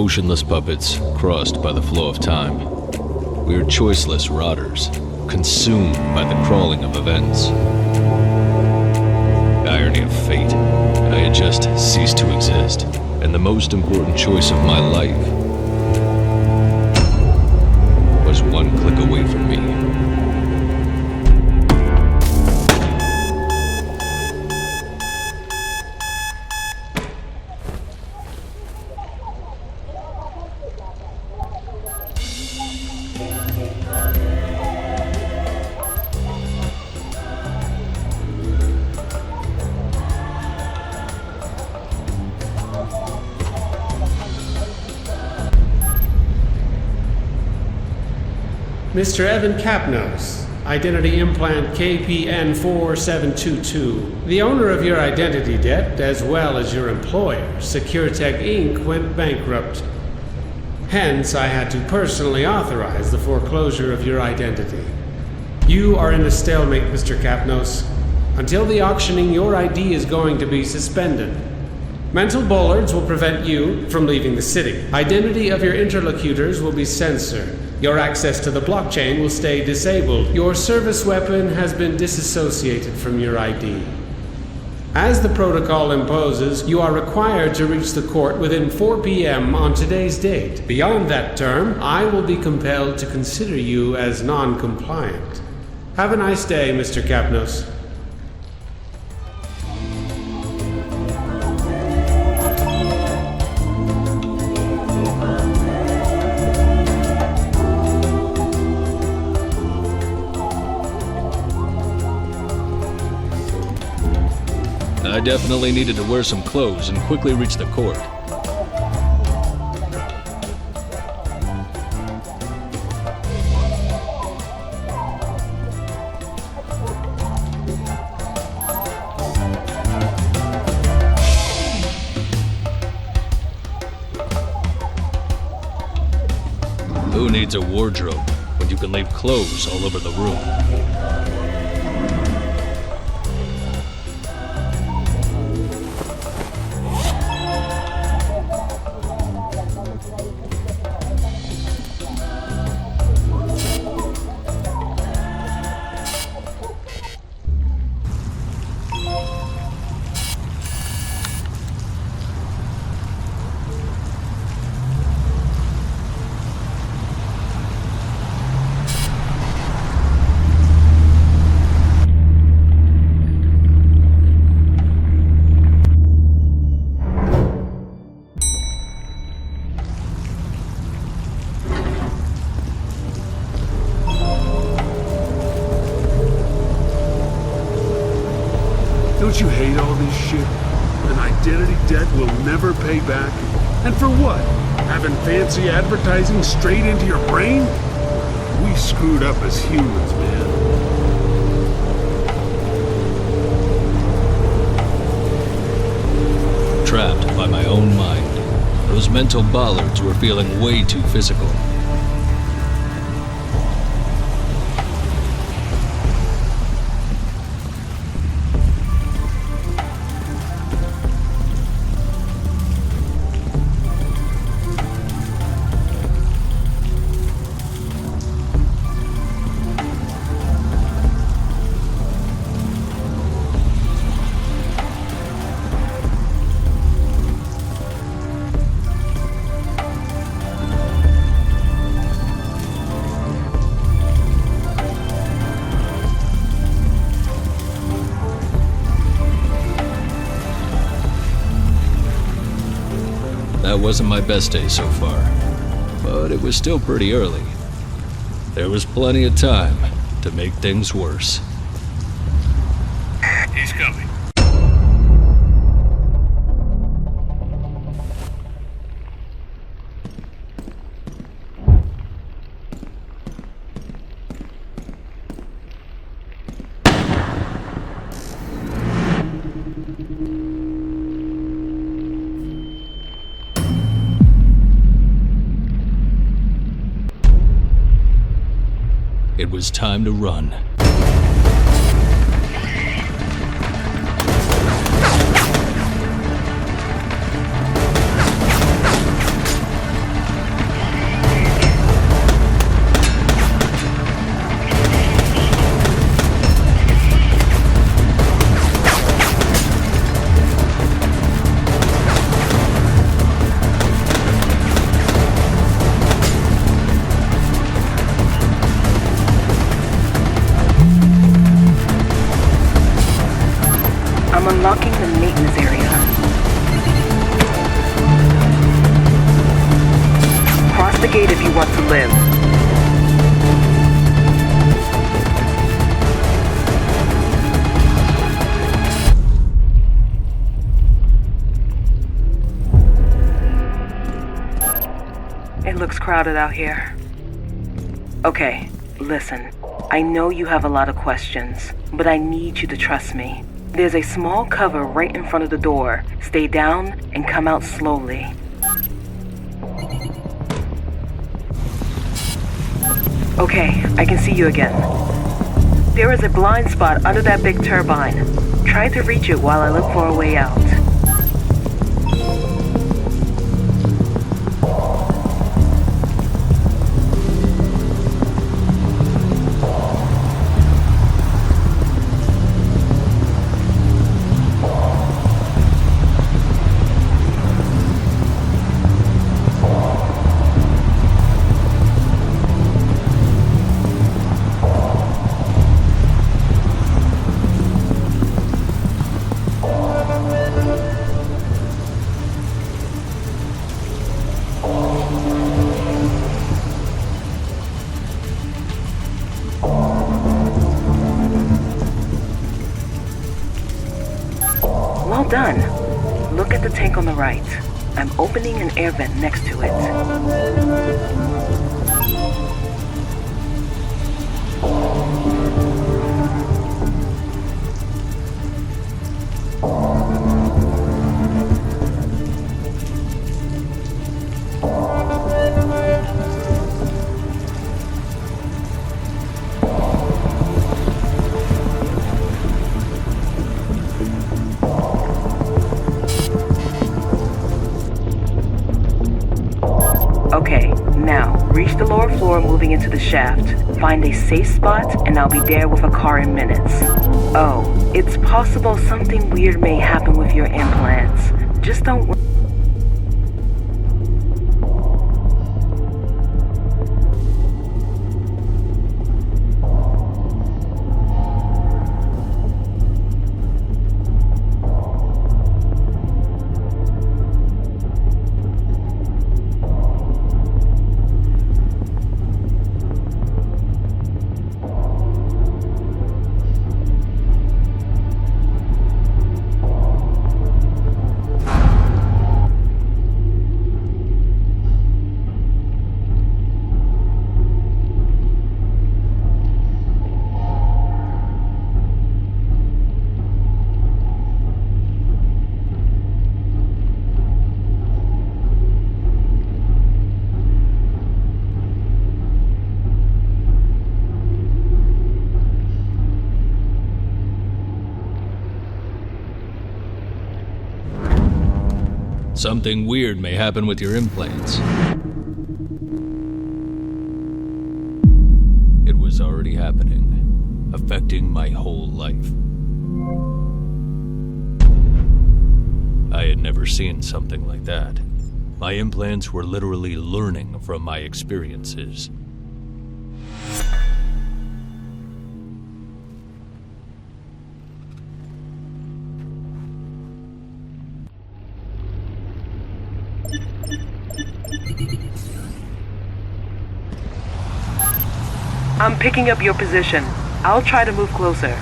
motionless puppets crossed by the flow of time. We are choiceless rotters, consumed by the crawling of events. Irony of fate, I had just ceased to exist, and the most important choice of my life was one click away from me. Mr. Evan Kapnos, identity implant KPN4722. The owner of your identity debt, as well as your employer, SecureTech Inc., went bankrupt. Hence, I had to personally authorize the foreclosure of your identity. You are in a stalemate, Mr. Kapnos. Until the auctioning, your ID is going to be suspended. Mental bollards will prevent you from leaving the city. Identity of your interlocutors will be censored. Your access to the blockchain will stay disabled. Your service weapon has been disassociated from your ID. As the protocol imposes, you are required to reach the court within 4 p.m. on today's date. Beyond that term, I will be compelled to consider you as non-compliant. Have a nice day, Mr. Kapnos. I definitely needed to wear some clothes and quickly reach the court. Who needs a wardrobe when you can leave clothes all over the room? Don't you hate all this shit? An identity debt we'll never pay back? And for what? Having fancy advertising straight into your brain? We screwed up as humans, man. Trapped by my own mind, those mental bollards were feeling way too physical. That wasn't my best day so far, but it was still pretty early. There was plenty of time to make things worse. He's coming. It was time to run. Unlocking the maintenance area. Cross the gate if you want to live. It looks crowded out here. Okay, listen. I know you have a lot of questions, but I need you to trust me. There's a small cover right in front of the door. Stay down and come out slowly. Okay, I can see you again. There is a blind spot under that big turbine. Try to reach it while I look for a way out. Well done. Look at the tank on the right. I'm opening an air vent next to it. Okay, now, reach the lower floor moving into the shaft. Find a safe spot and I'll be there with a car in minutes. Oh, it's possible something weird may happen with your implants. Just don't worry. Something weird may happen with your implants. It was already happening, affecting my whole life. I had never seen something like that. My implants were literally learning from my experiences. I'm picking up your position. I'll try to move closer.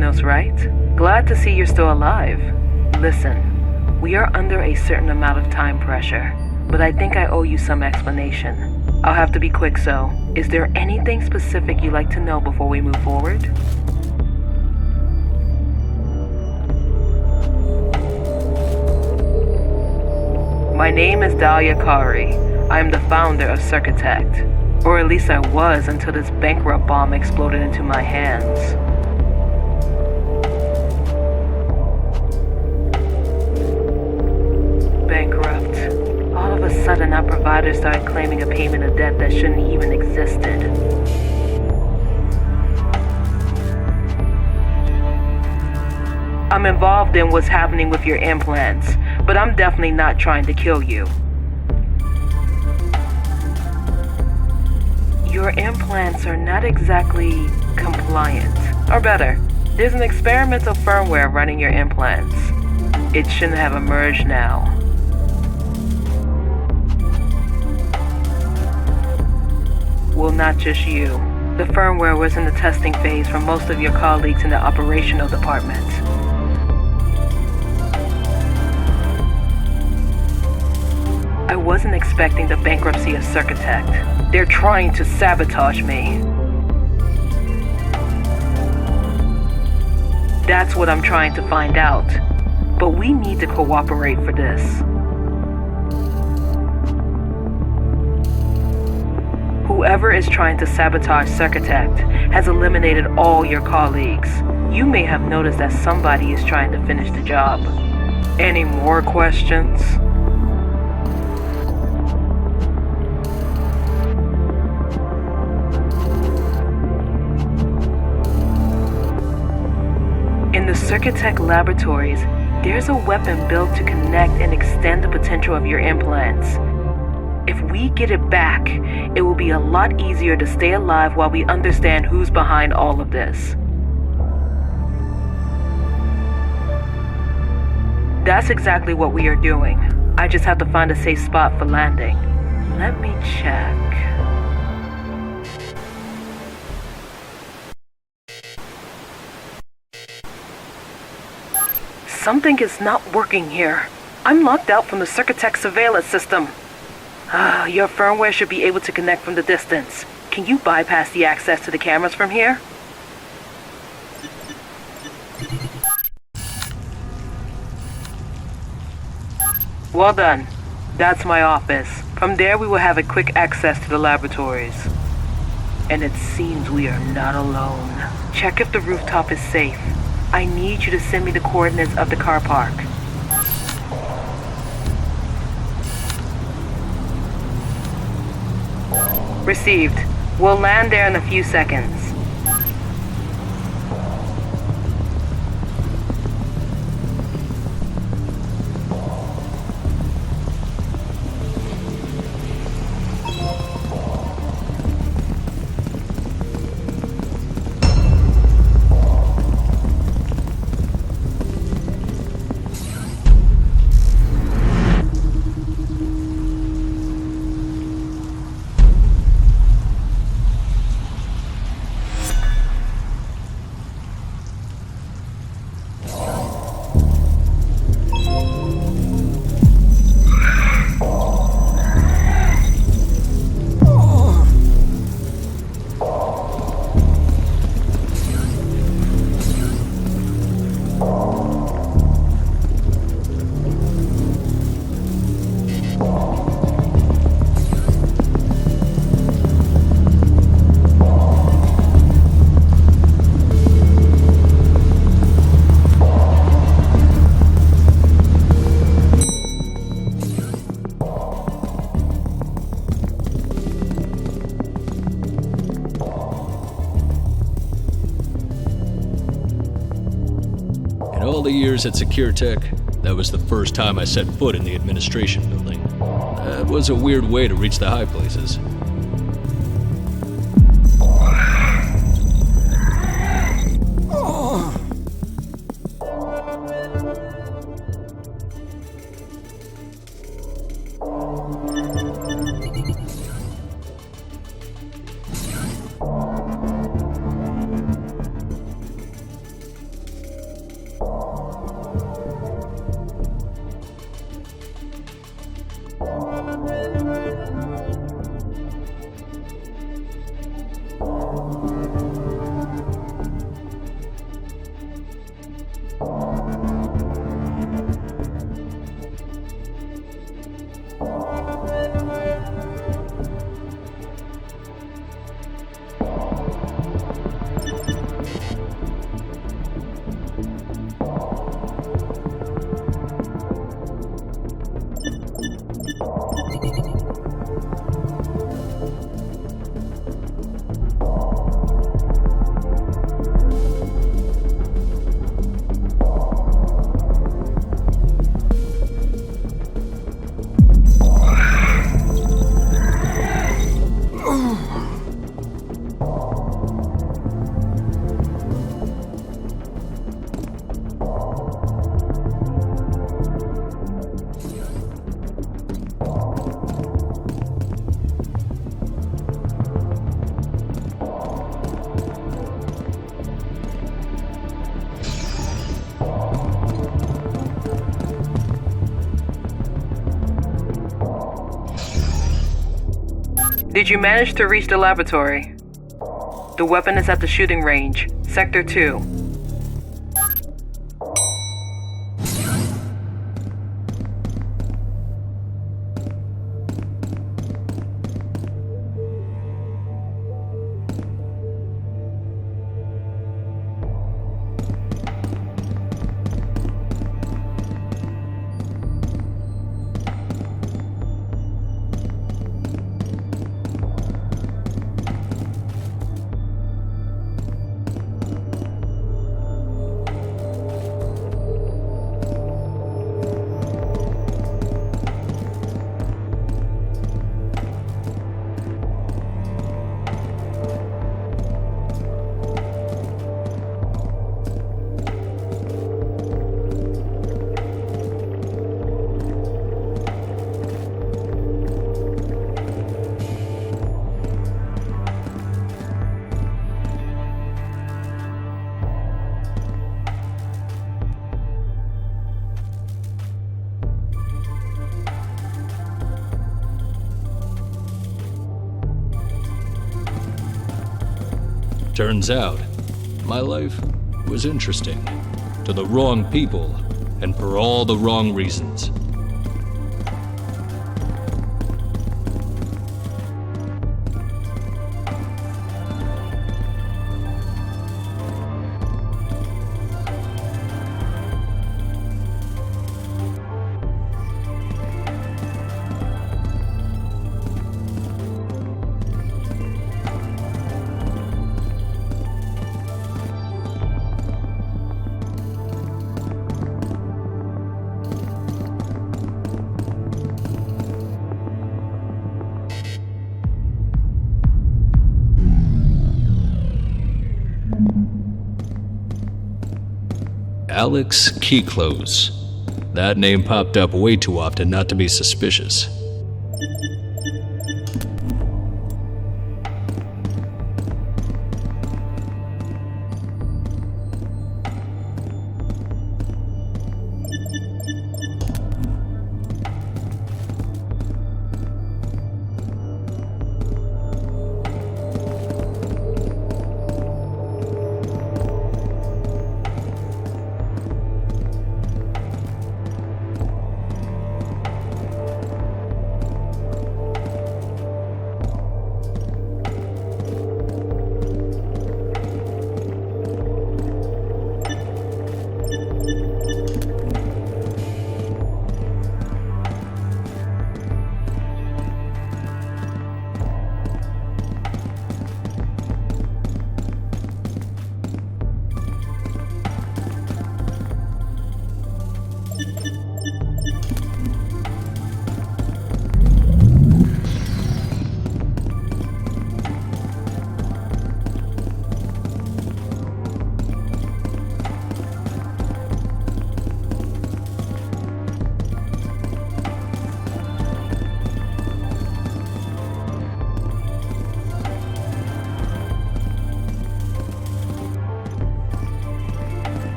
Kapnos, right? Glad to see you're still alive. Listen, we are under a certain amount of time pressure, but I think I owe you some explanation. I'll have to be quick, so is there anything specific you'd like to know before we move forward? My name is Dahlia Kari. I am the founder of Circutect, or at least I was until this bankrupt bomb exploded into my hands. Bankrupt. All of a sudden, our provider started claiming a payment of debt that shouldn't even existed. I'm involved in what's happening with your implants, but I'm definitely not trying to kill you. Your implants are not exactly compliant. Or better, there's an experimental firmware running your implants. It shouldn't have emerged now. Well, not just you. The firmware was in the testing phase for most of your colleagues in the operational department. I wasn't expecting the bankruptcy of Circutect. They're trying to sabotage me. That's what I'm trying to find out. But we need to cooperate for this. Whoever is trying to sabotage Circutect has eliminated all your colleagues. You may have noticed that somebody is trying to finish the job. Any more questions? In the Circutect laboratories, there's a weapon built to connect and extend the potential of your implants. If we get it back, it will be a lot easier to stay alive while we understand who's behind all of this. That's exactly what we are doing. I just have to find a safe spot for landing. Let me check. Something is not working here. I'm locked out from the Circutect surveillance system. Your firmware should be able to connect from the distance. Can you bypass the access to the cameras from here? Well done. That's my office. From there we will have a quick access to the laboratories. And it seems we are not alone. Check if the rooftop is safe. I need you to send me the coordinates of the car park. Received. We'll land there in a few seconds. All the years at SecureTech, that was the first time I set foot in the administration building. It was a weird way to reach the high places. Did you manage to reach the laboratory? The weapon is at the shooting range, Sector 2. Turns out, my life was interesting. To the wrong people, and for all the wrong reasons. Alex Keyclose. That name popped up way too often not to be suspicious.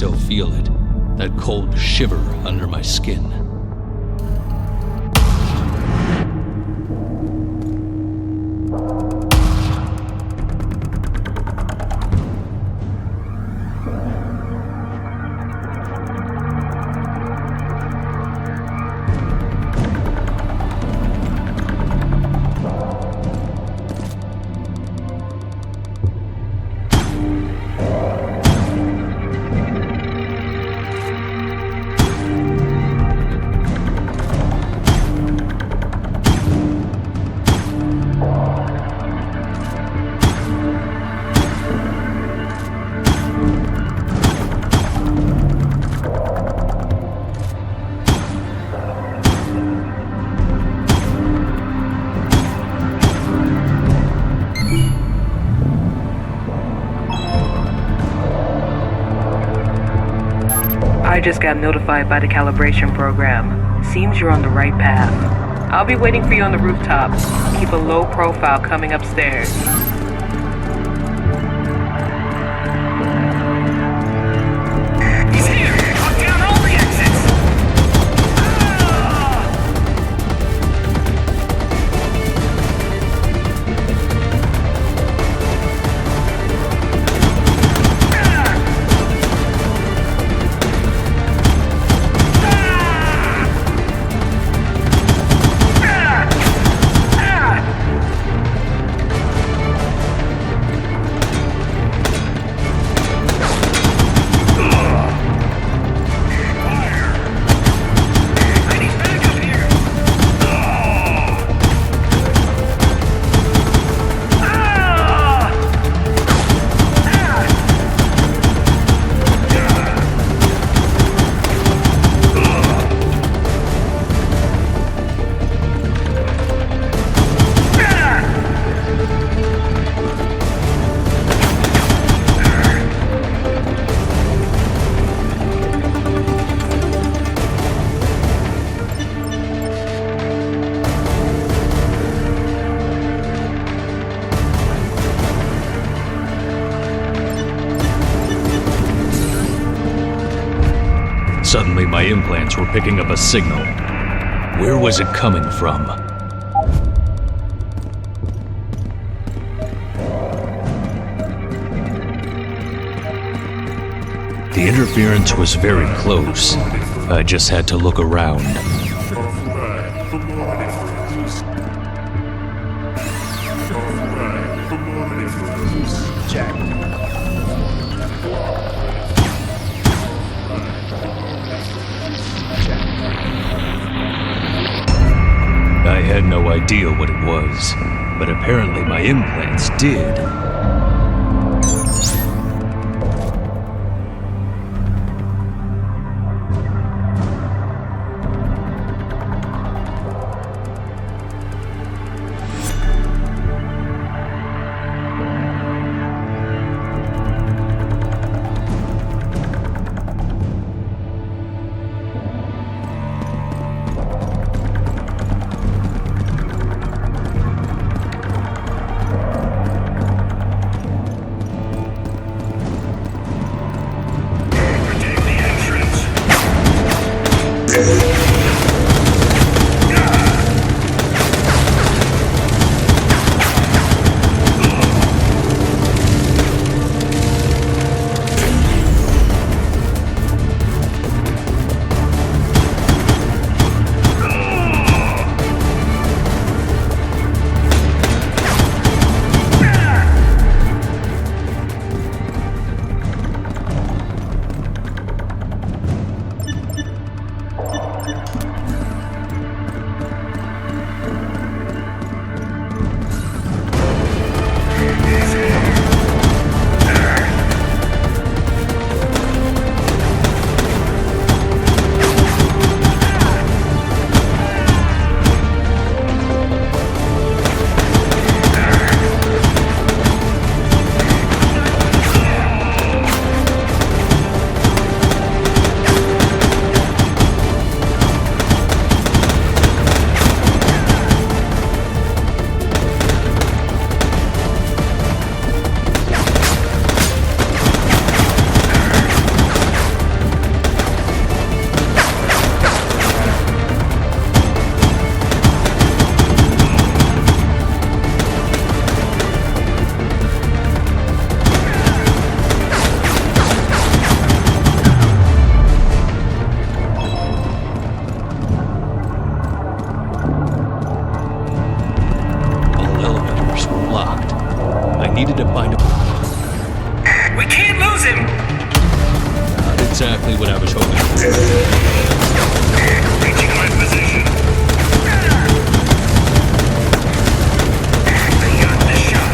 still feel it, that cold shiver under my skin. I just got notified by the calibration program. Seems you're on the right path. I'll be waiting for you on the rooftop. Keep a low profile coming upstairs. He's here! Lock down all the exits! Suddenly, my implants were picking up a signal. Where was it coming from? The interference was very close. I just had to look around. I had no idea what it was, but apparently my implants did. what I was hoping for. Reaching my position. I got this shot.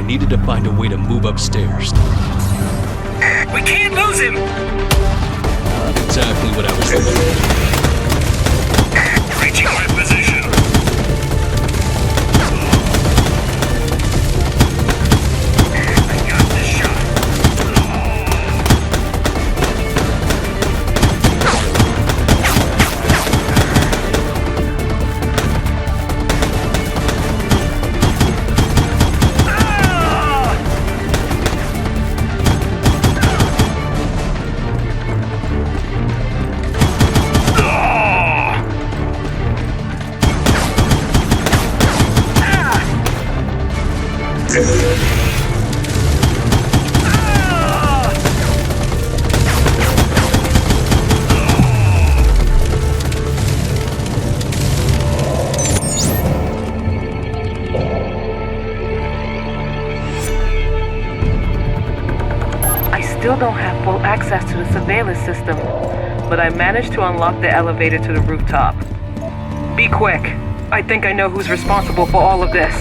Needed to find a way to move upstairs. We can't lose him! Exactly what I was hoping for. Reaching my position. I got this shot. Still don't have full access to the surveillance system, but I managed to unlock the elevator to the rooftop. Be quick. I think I know who's responsible for all of this.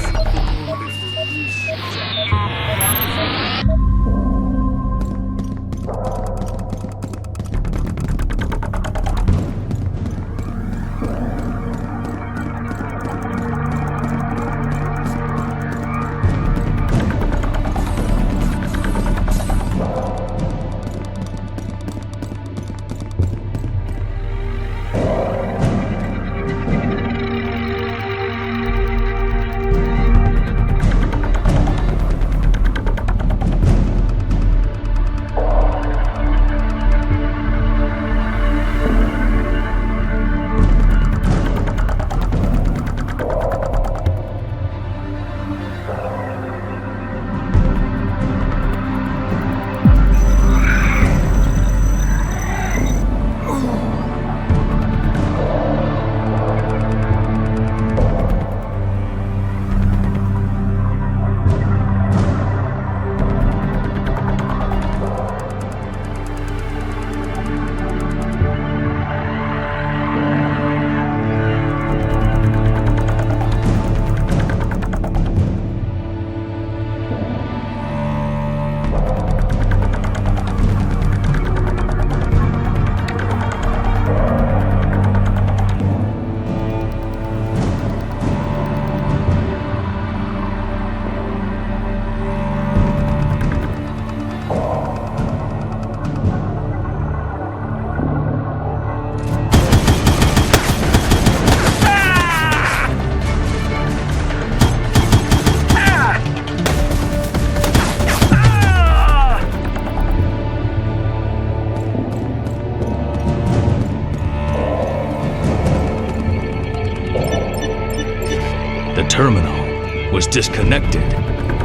terminal was disconnected,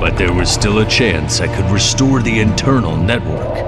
but there was still a chance I could restore the internal network.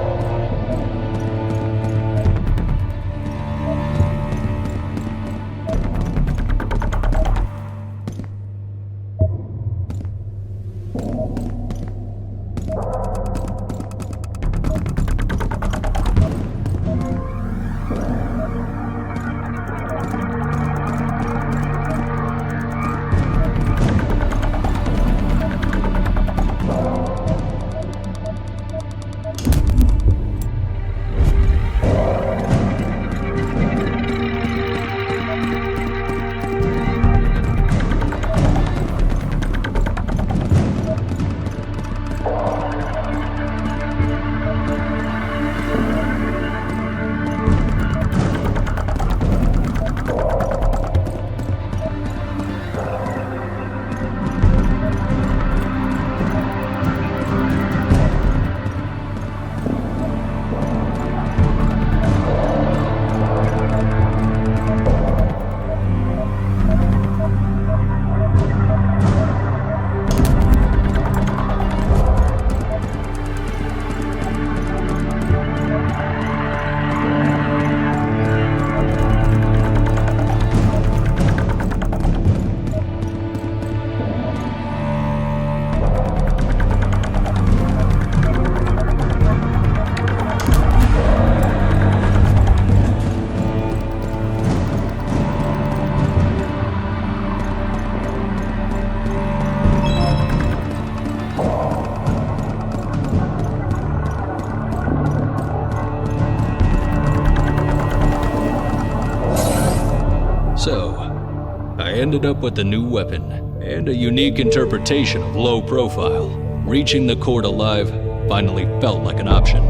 ended up with a new weapon and a unique interpretation of low profile. Reaching the court alive finally felt like an option.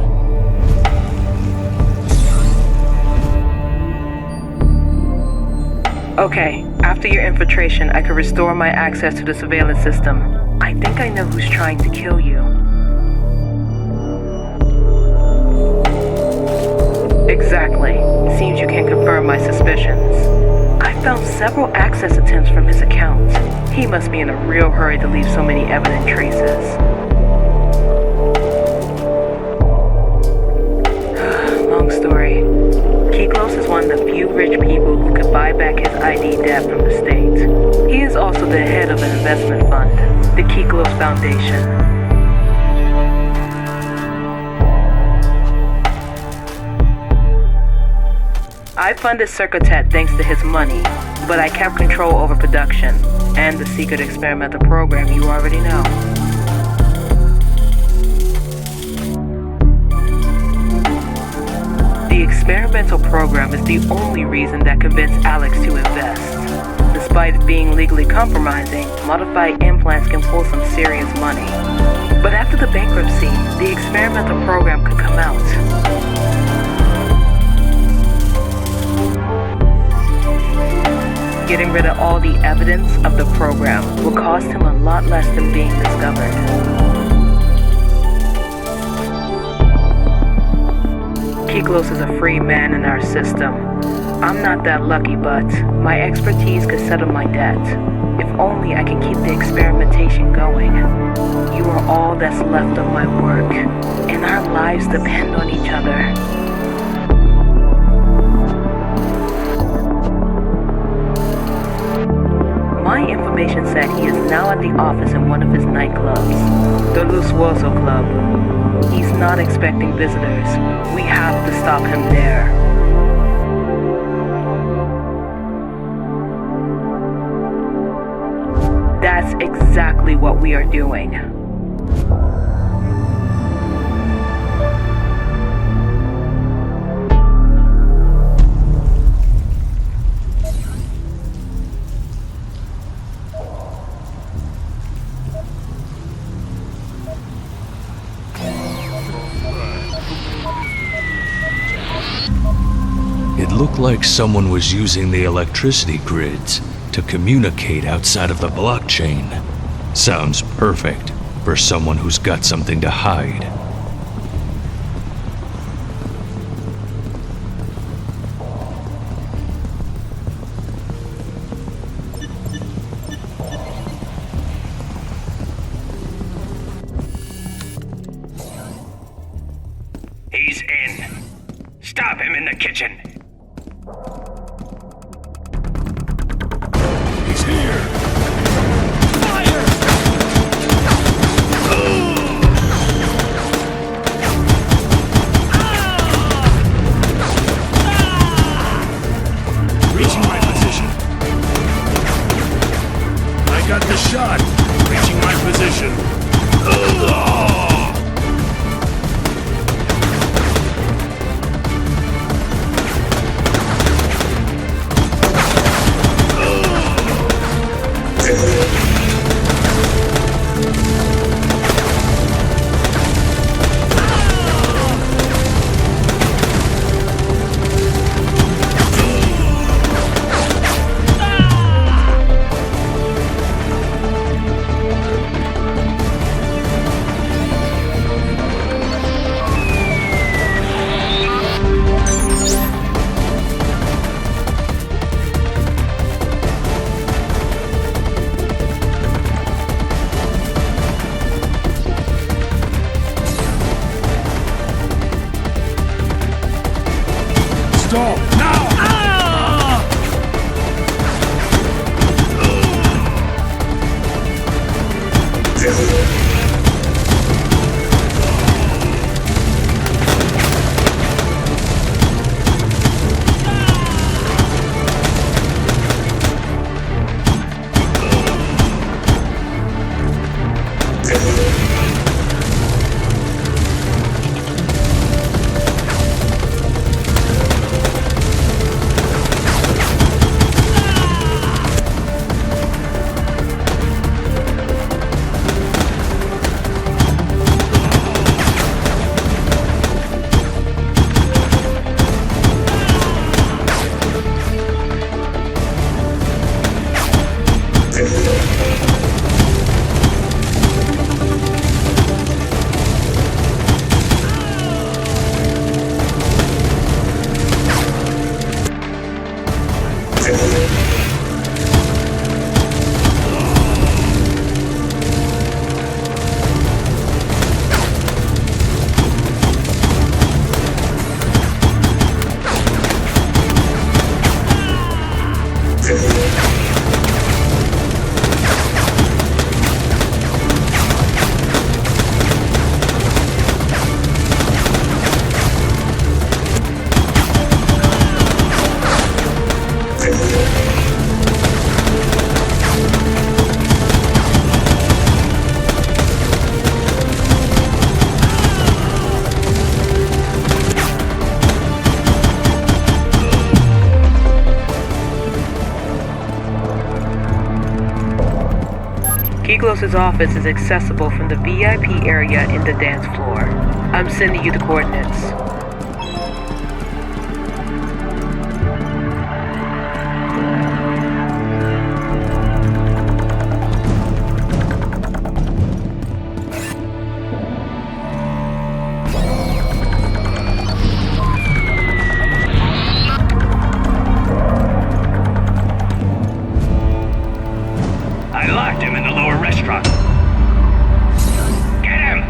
Okay, after your infiltration, I could restore my access to the surveillance system. I think I know who's trying to kill you. Exactly. Seems you can confirm my suspicions. I found several access attempts from his account. He must be in a real hurry to leave so many evident traces. Long story. Kyklos is one of the few rich people who could buy back his ID debt from the state. He is also the head of an investment fund, the Kyklos Foundation. I funded Circuitet thanks to his money, but I kept control over production and the secret experimental program you already know. The experimental program is the only reason that convinced Alex to invest. Despite being legally compromising, modified implants can pull some serious money. But after the bankruptcy, the experimental program could come out. Getting rid of all the evidence of the program will cost him a lot less than being discovered. Kyklos is a free man in our system. I'm not that lucky, but my expertise could settle my debt. If only I can keep the experimentation going. You are all that's left of my work, and our lives depend on each other. My information said he is now at the office in one of his nightclubs, the Lusuoso Club. He's not expecting visitors. We have to stop him there. That's exactly what we are doing. It looked like someone was using the electricity grids to communicate outside of the blockchain. Sounds perfect for someone who's got something to hide. He's in. Stop him in the kitchen. He's here! Fire! Reaching my position. I got the shot. Reaching my position. FORECLOSED's office is accessible from the VIP area in the dance floor. I'm sending you the coordinates. I locked him in the lower restaurant. Get him!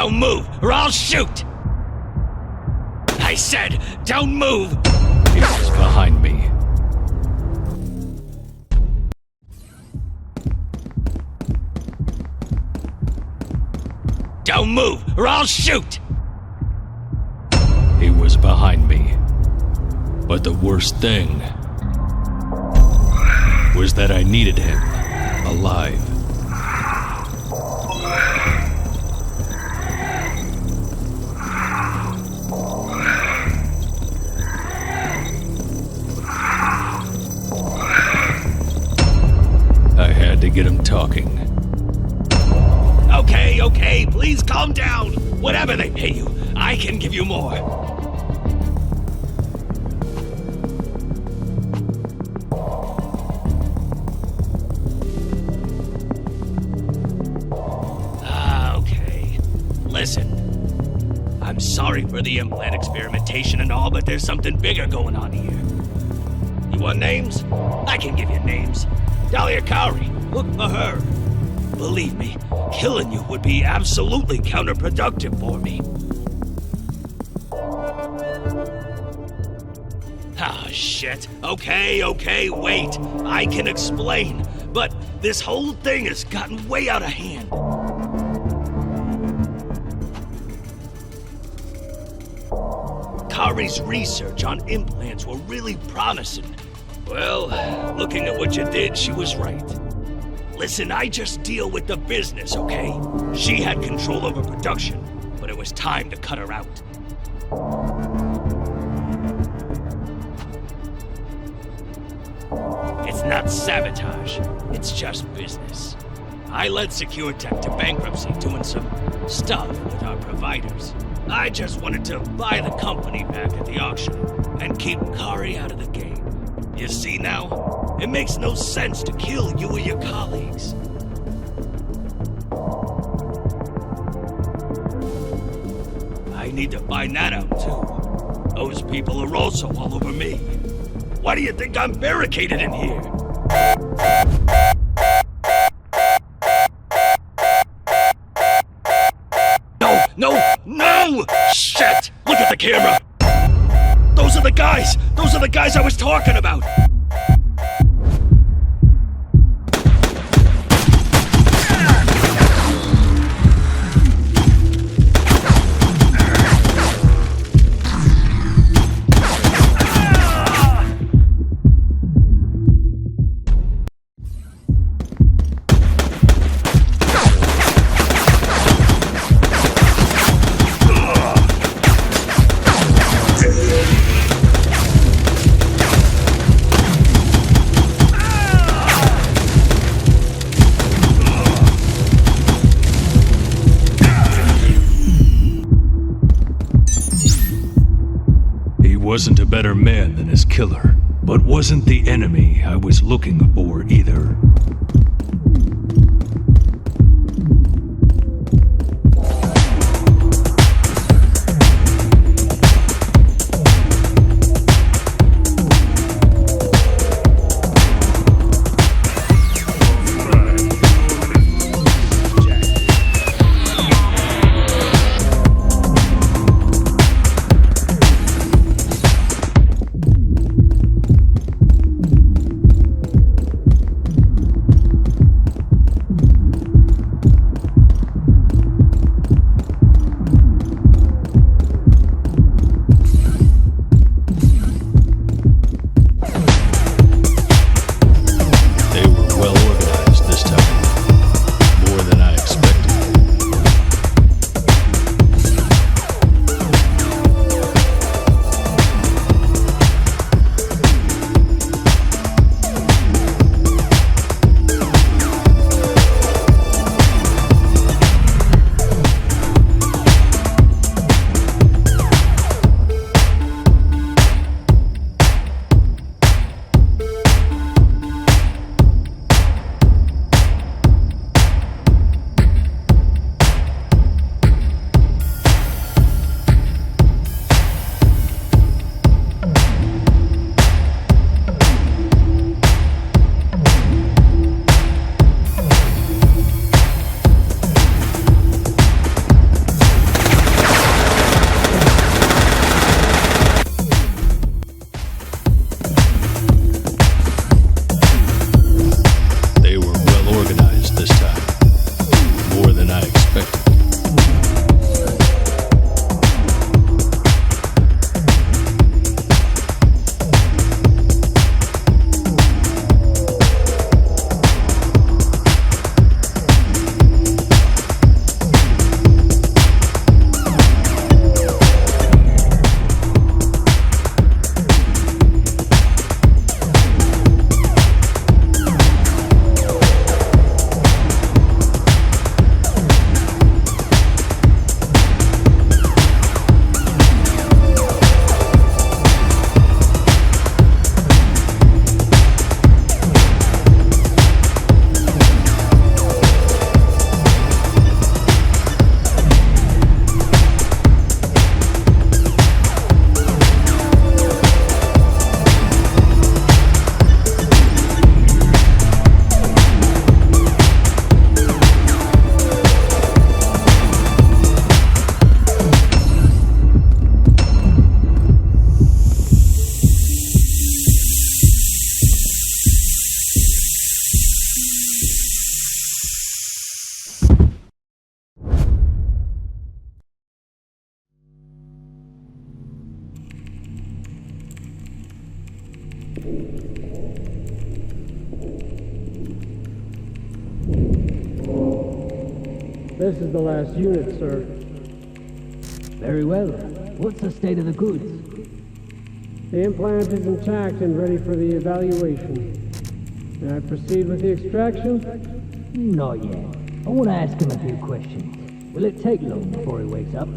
Don't move, or I'll shoot! I said, don't move! He was behind me. Don't move, or I'll shoot! He was behind me. But the worst thing was that I needed him alive. I had to get him talking. Okay, please calm down. Whatever they pay you, I can give you more. Okay. Listen. I'm sorry for the implant experimentation and all, but there's something bigger going on here. You want names? I can give you names. Dahlia Cowrie, look for her. Believe me, killing you would be absolutely counterproductive for me. Ah, shit. Okay, wait. I can explain, but this whole thing has gotten way out of hand. Kari's research on implants were really promising. Well, looking at what you did, she was right. Listen, I just deal with the business, okay? She had control over production, but it was time to cut her out. It's not sabotage, it's just business. I led SecureTech to bankruptcy doing some stuff with our providers. I just wanted to buy the company back at the auction and keep Kari out of the game. You see now? It makes no sense to kill you or your colleagues. I need to find that out too. Those people are also all over me. Why do you think I'm barricaded in here? No! Shit! Look at the camera! Those are the guys! Those are the guys I was talking about! Wasn't a better man than his killer, but wasn't the enemy I was looking for either. This is the last unit, sir. Very well. What's the state of the goods? The implant is intact and ready for the evaluation. May I proceed with the extraction? Not yet. I want to ask him a few questions. Will it take long before he wakes up?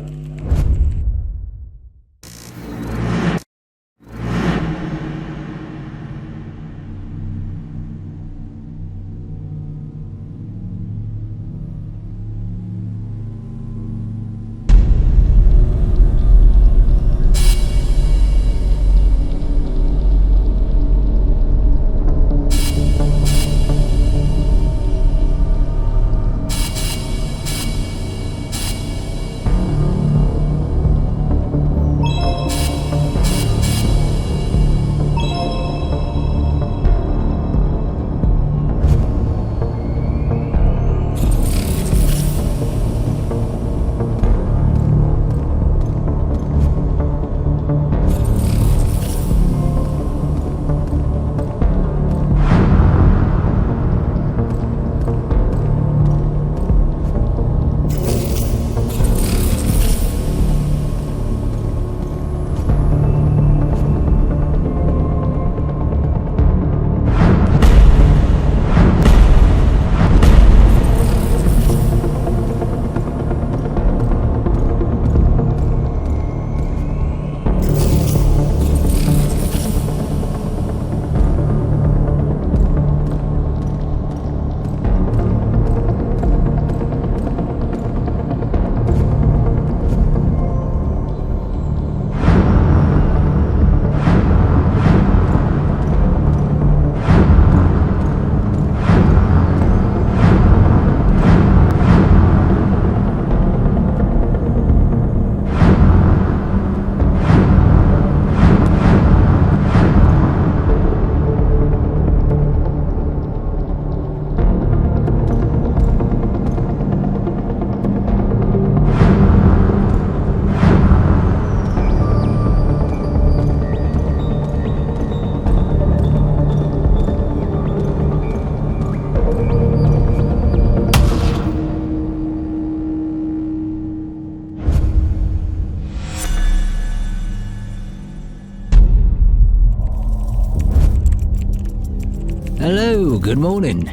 Hello, good morning.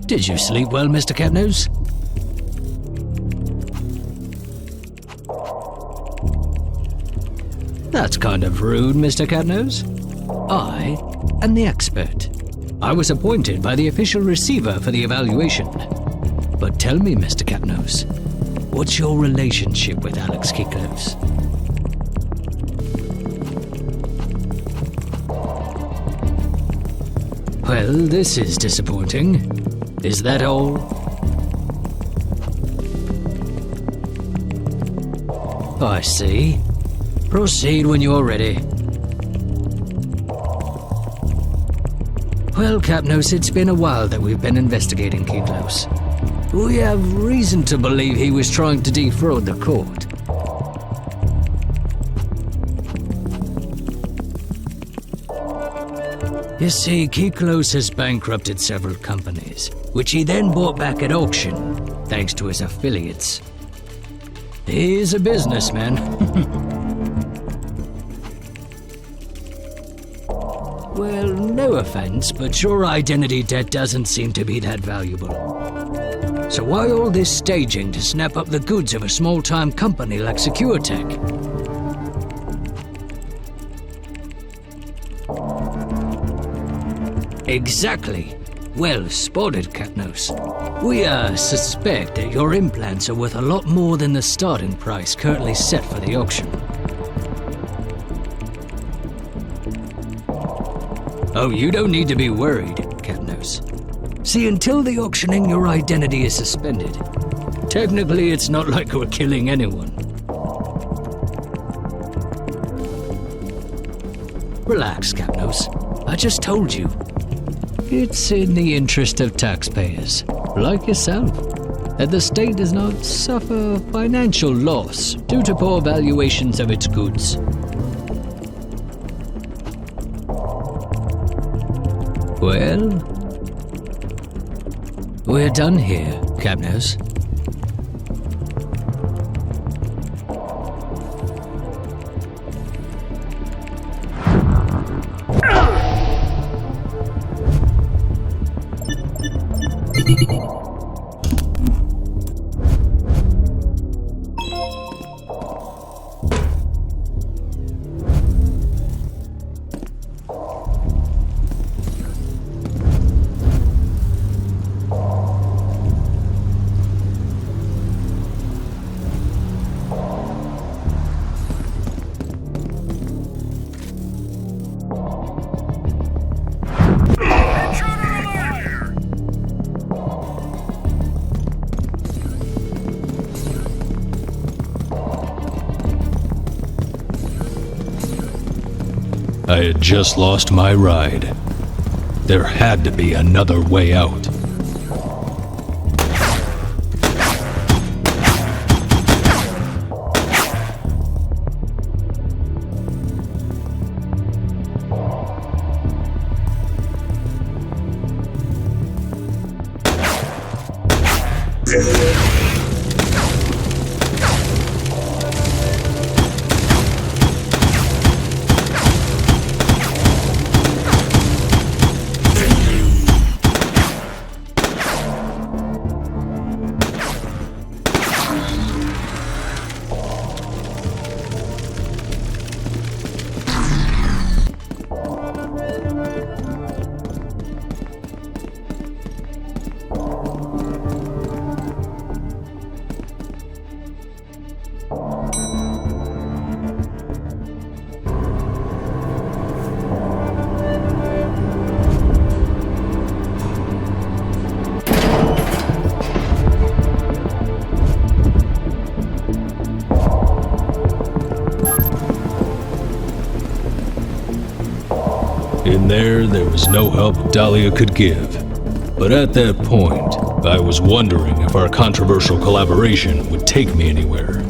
Did you sleep well, Mr. Kapnos? That's kind of rude, Mr. Kapnos. I am the expert. I was appointed by the official receiver for the evaluation. But tell me, Mr. Kapnos, what's your relationship with Alex Kiklos? Well, this is disappointing. Is that all? I see. Proceed when you're ready. Well, Kapnos, it's been a while that we've been investigating Kiklos. We have reason to believe he was trying to defraud the court. You see, Kiklos has bankrupted several companies, which he then bought back at auction, thanks to his affiliates. He is a businessman. Well, no offense, but your identity debt doesn't seem to be that valuable. So why all this staging to snap up the goods of a small-time company like SecureTech? Exactly. Well spotted, Kapnos. We suspect that your implants are worth a lot more than the starting price currently set for the auction. Oh, you don't need to be worried, Kapnos. See, until the auctioning, your identity is suspended. Technically, it's not like we're killing anyone. Relax, Kapnos. I just told you. It's in the interest of taxpayers, like yourself, that the state does not suffer financial loss due to poor valuations of its goods. Well, we're done here, Kapnos. I had just lost my ride. There had to be another way out. In there was no help Dahlia could give. But at that point, I was wondering if our controversial collaboration would take me anywhere.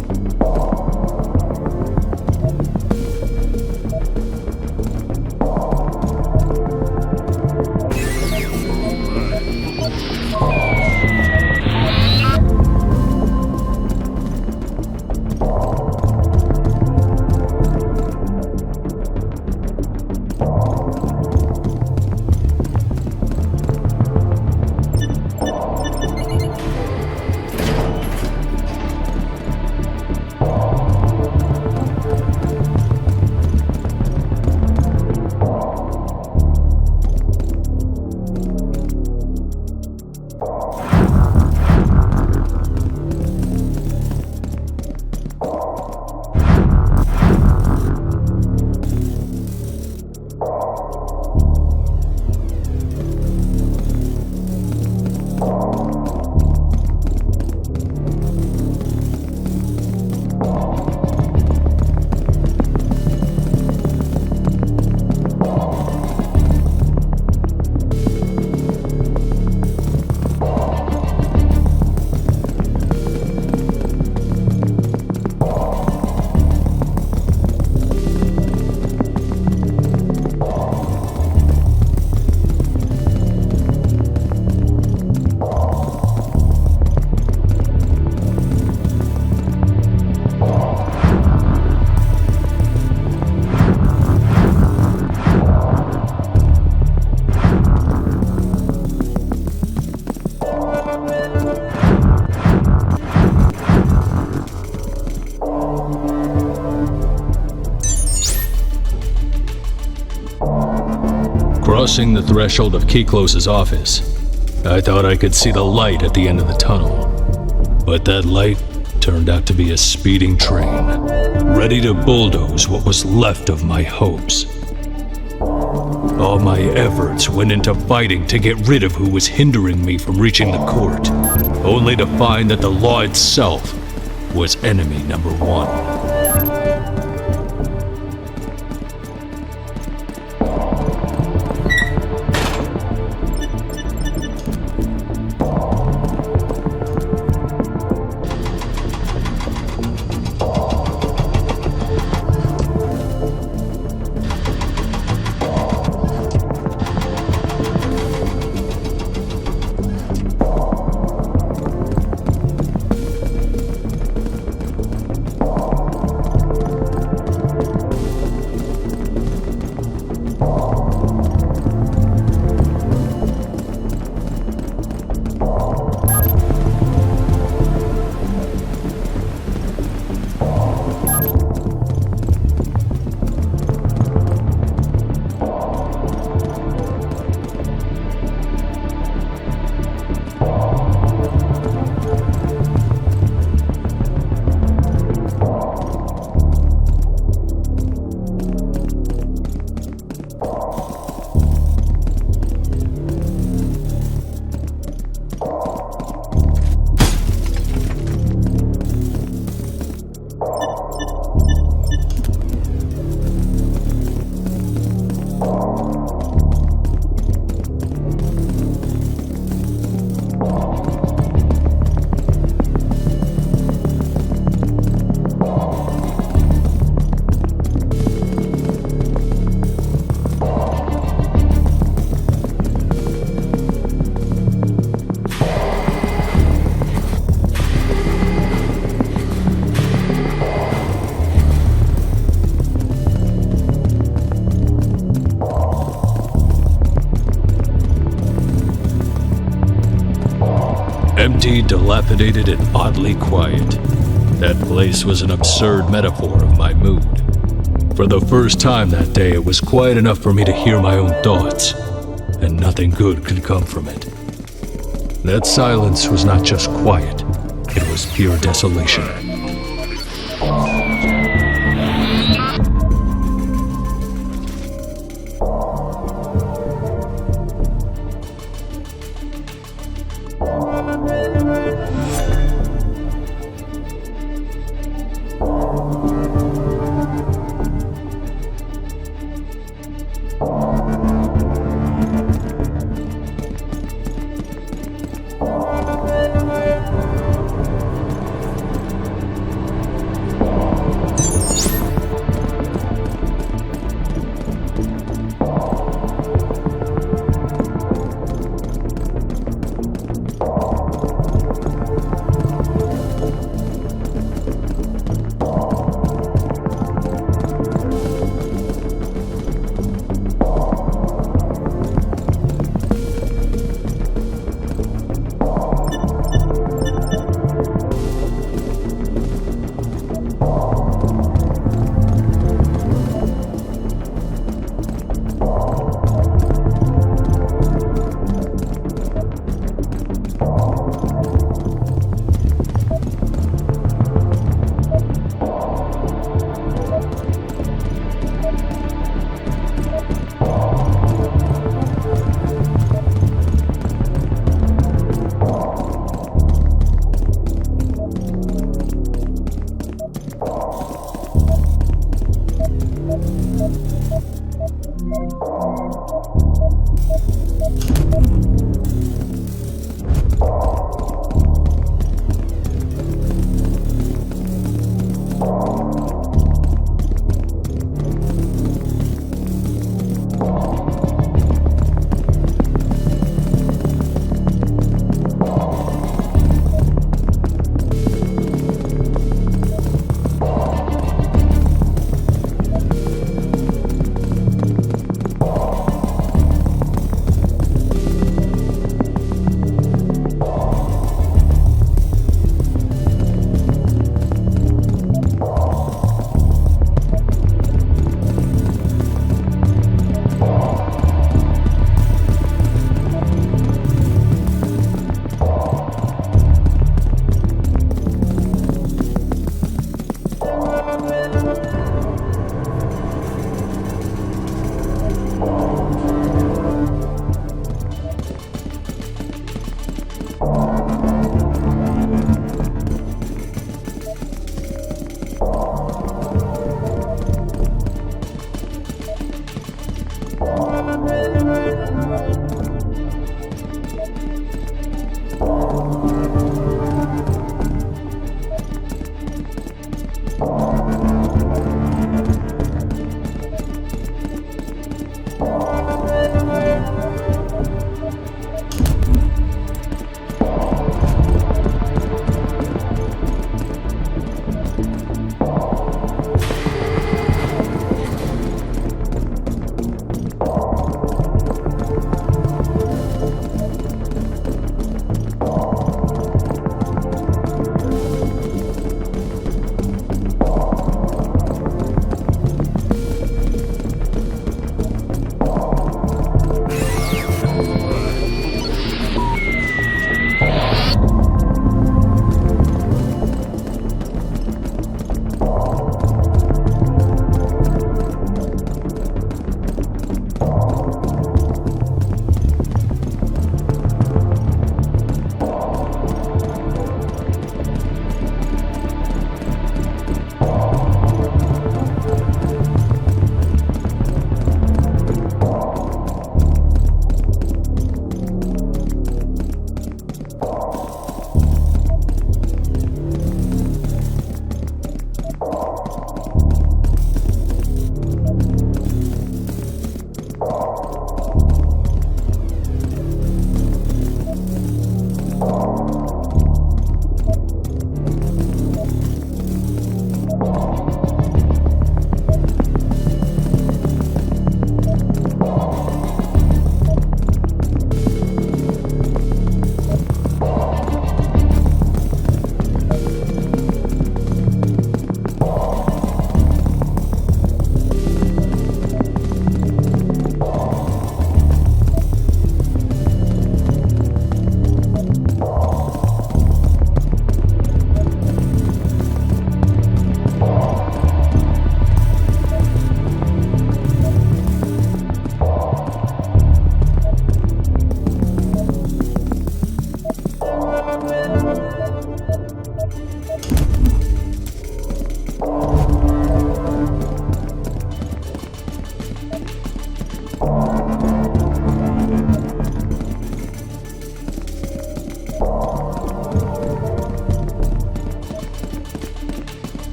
Crossing the threshold of Keyclose's office, I thought I could see the light at the end of the tunnel. But that light turned out to be a speeding train, ready to bulldoze what was left of my hopes. All my efforts went into fighting to get rid of who was hindering me from reaching the court, only to find that the law itself was enemy number one. Empty, dilapidated, and oddly quiet. That place was an absurd metaphor of my mood. For the first time that day, it was quiet enough for me to hear my own thoughts, and nothing good could come from it. That silence was not just quiet, it was pure desolation.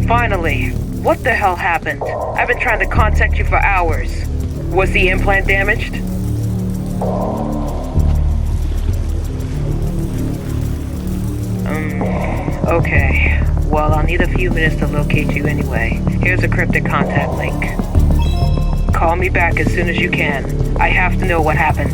Finally, what the hell happened? I've been trying to contact you for hours. Was the implant damaged? Okay. Well, I'll need a few minutes to locate you anyway. Here's a cryptic contact link. Call me back as soon as you can. I have to know what happened.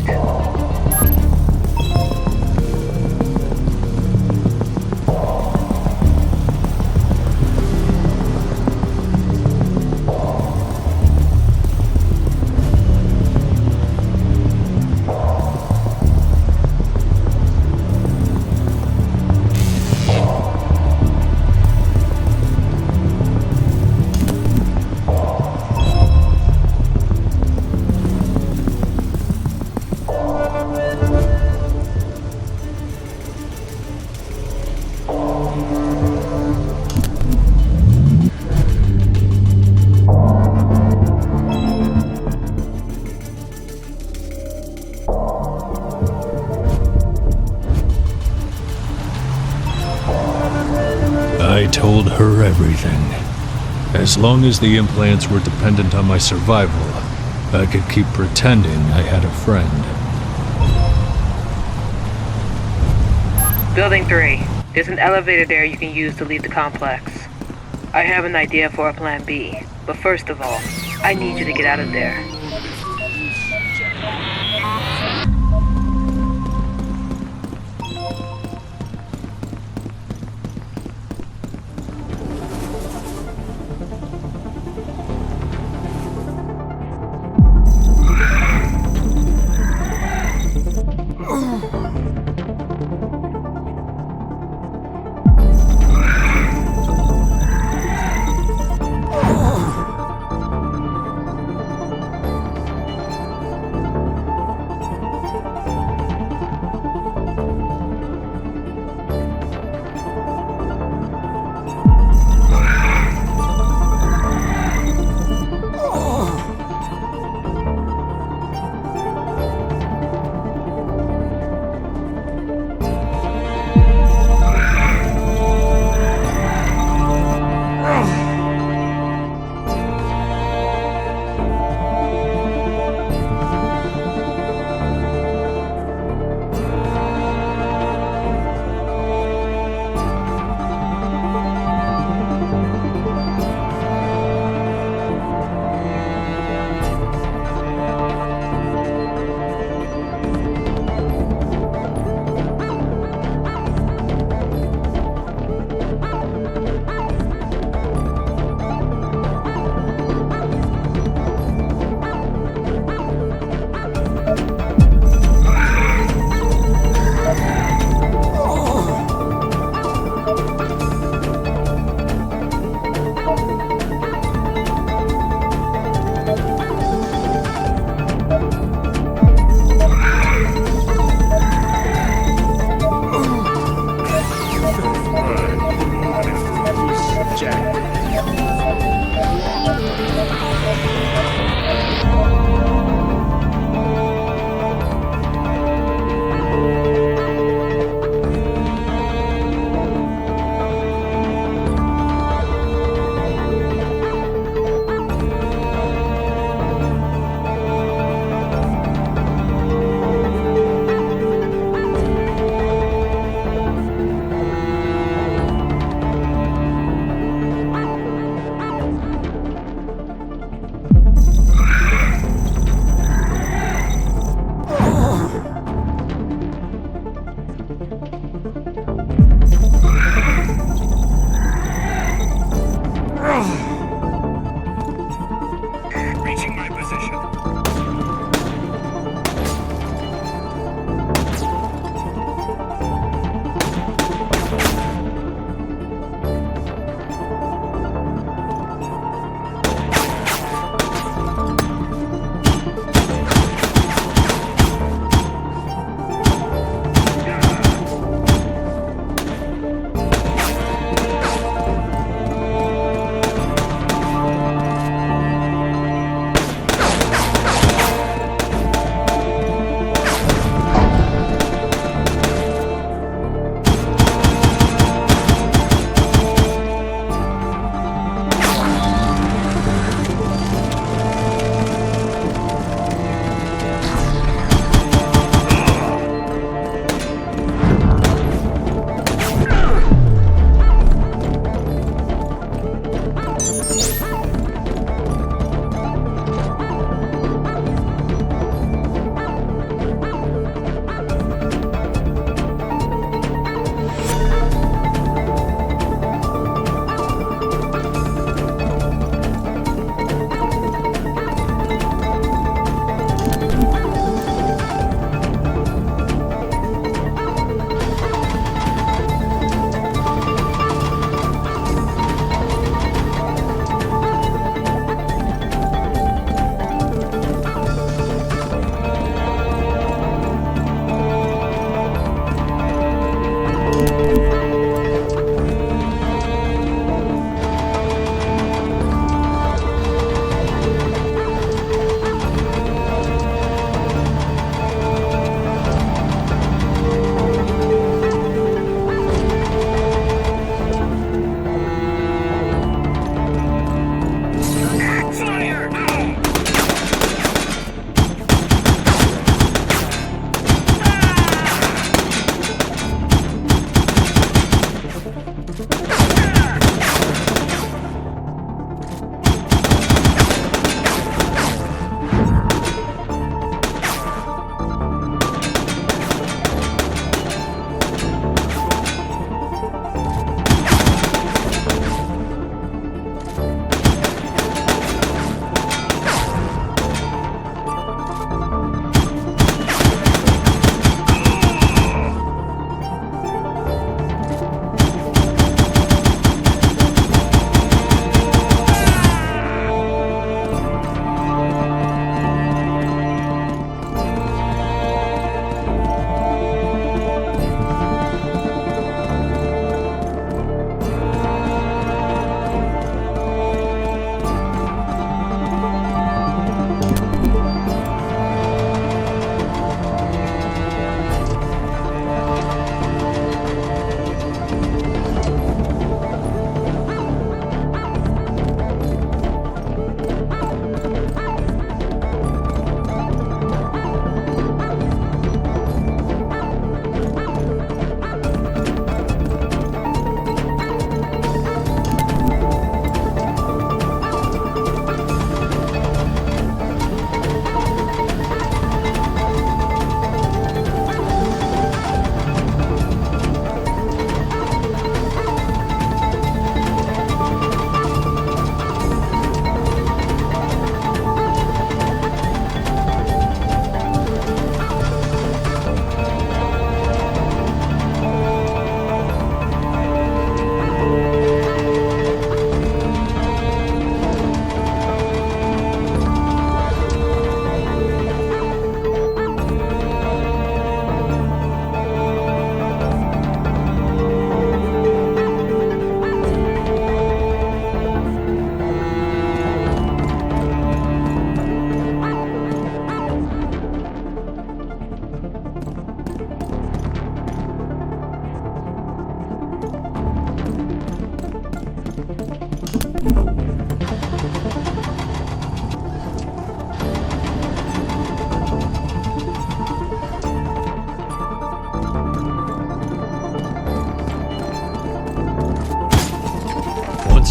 I told her everything. As long as the implants were dependent on my survival, I could keep pretending I had a friend. Building 3. There's an elevator there you can use to leave the complex. I have an idea for a plan B, but first of all, I need you to get out of there.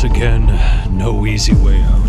once again, no easy way out.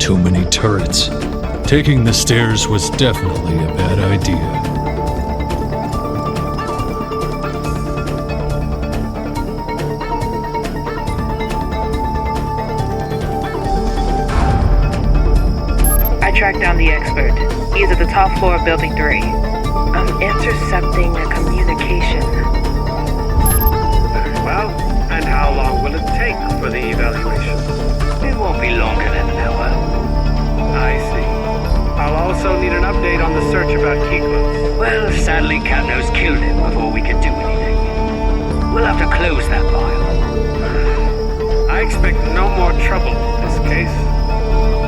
Too many turrets. Taking the stairs was definitely a bad idea. I tracked down the expert. He's at the top floor of Building 3. I'm intercepting a communication. Very well. And how long will it take for the evaluation? It won't be longer than an hour. I see. I'll also need an update on the search about Kiklos. Well, sadly, Kapnos killed him before we could do anything. We'll have to close that file. I expect no more trouble in this case.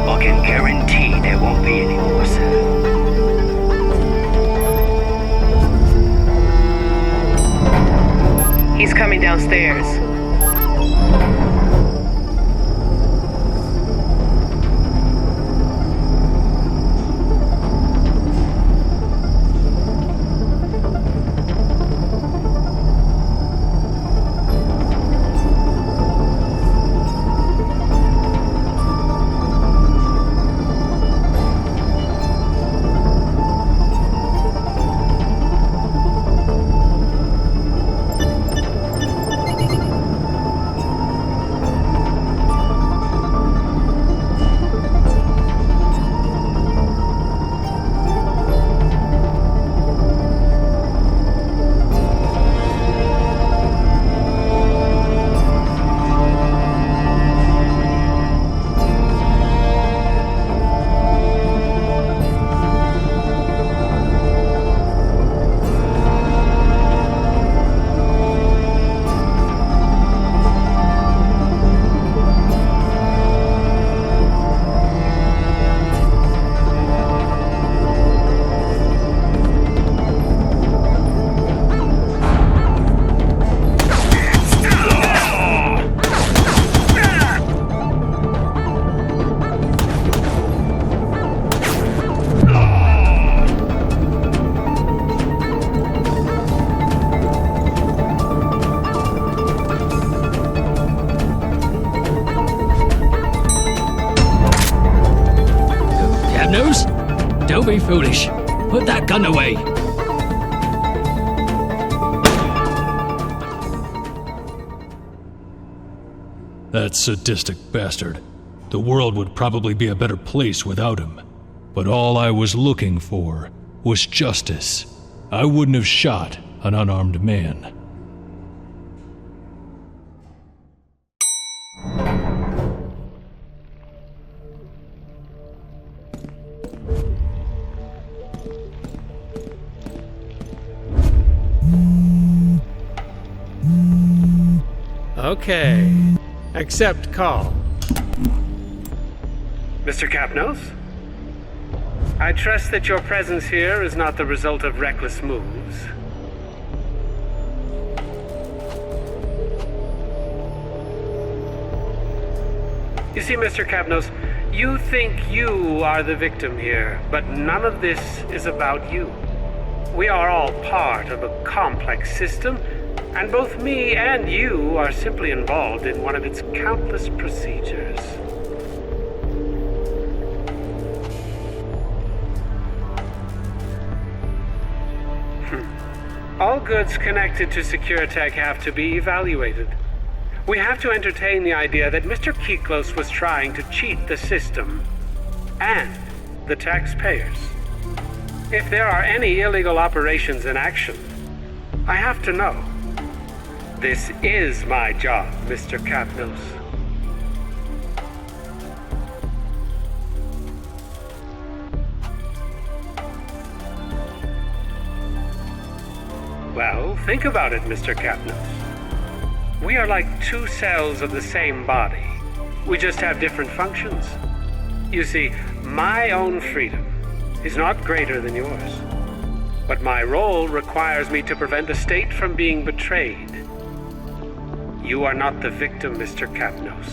I can guarantee there won't be any more, sir. He's coming downstairs. Don't be foolish. Put that gun away. That sadistic bastard. The world would probably be a better place without him. But all I was looking for was justice. I wouldn't have shot an unarmed man. Okay. Accept call. Mr. Kapnos? I trust that your presence here is not the result of reckless moves. You see, Mr. Kapnos, you think you are the victim here, but none of this is about you. We are all part of a complex system, and both me and you are simply involved in one of its countless procedures. All goods connected to Securitech have to be evaluated. We have to entertain the idea that Mr. Kiklos was trying to cheat the system and the taxpayers. If there are any illegal operations in action, I have to know. This is my job, Mr. Kapnos. Well, think about it, Mr. Kapnos. We are like two cells of the same body. We just have different functions. You see, my own freedom is not greater than yours. But my role requires me to prevent the state from being betrayed. You are not the victim, Mr. Kapnos.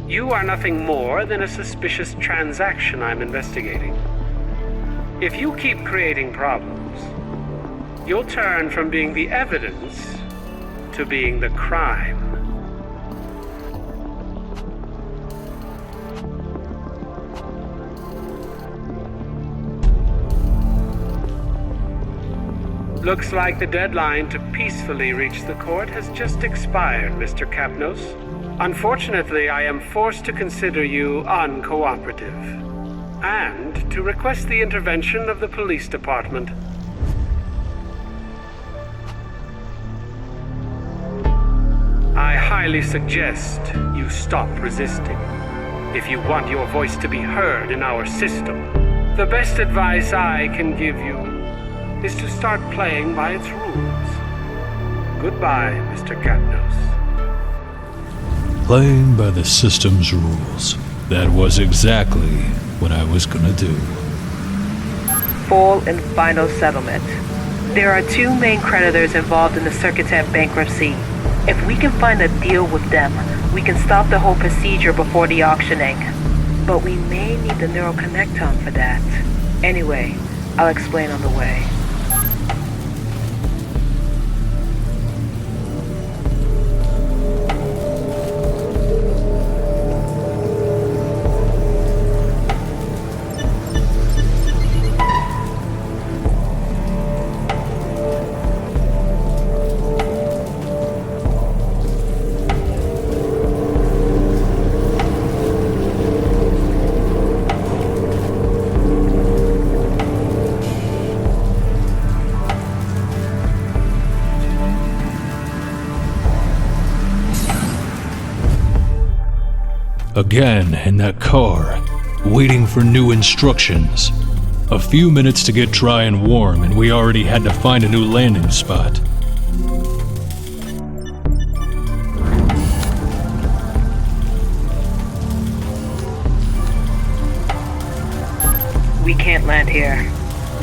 You are nothing more than a suspicious transaction I'm investigating. If you keep creating problems, you'll turn from being the evidence to being the crime. Looks like the deadline to peacefully reach the court has just expired, Mr. Kapnos. Unfortunately, I am forced to consider you uncooperative, and to request the intervention of the police department. I highly suggest you stop resisting. If you want your voice to be heard in our system, the best advice I can give you is to start playing by its rules. Goodbye, Mr. Kapnos. Playing by the system's rules. That was exactly what I was gonna do. Full and final settlement. There are two main creditors involved in the Circuitech bankruptcy. If we can find a deal with them, we can stop the whole procedure before the auctioning. But we may need the neural connectome for that. Anyway, I'll explain on the way. Again in that car, waiting for new instructions. A few minutes to get dry and warm, and we already had to find a new landing spot. We can't land here.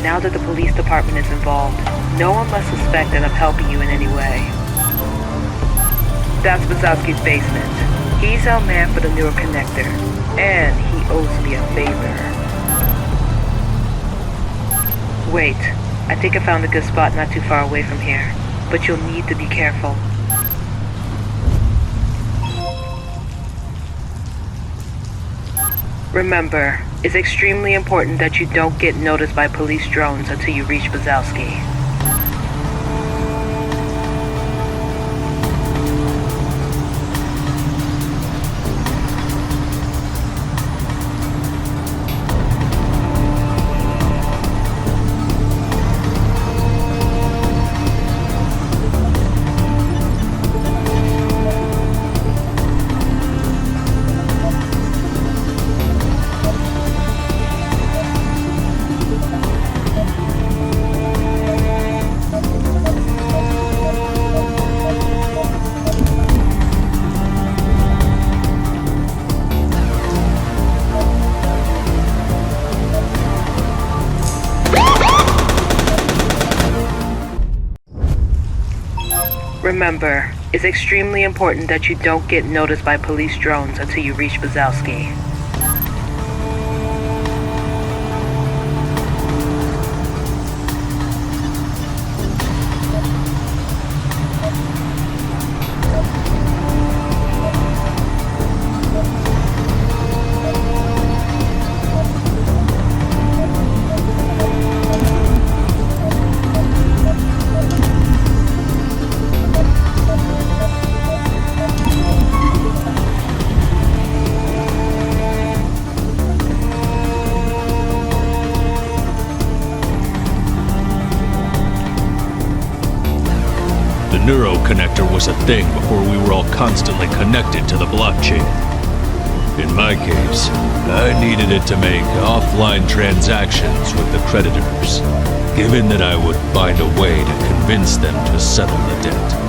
Now that the police department is involved, no one must suspect that I'm helping you in any way. That's Wazowski's basement. He's our man for the neural connector, and he owes me a favor. Wait, I think I found a good spot not too far away from here, but you'll need to be careful. Remember, it's extremely important that you don't get noticed by police drones until you reach Bazowski. Remember, it's extremely important that you don't get noticed by police drones until you reach Bazowski. Neuroconnector was a thing before we were all constantly connected to the blockchain. In my case, I needed it to make offline transactions with the creditors, given that I would find a way to convince them to settle the debt.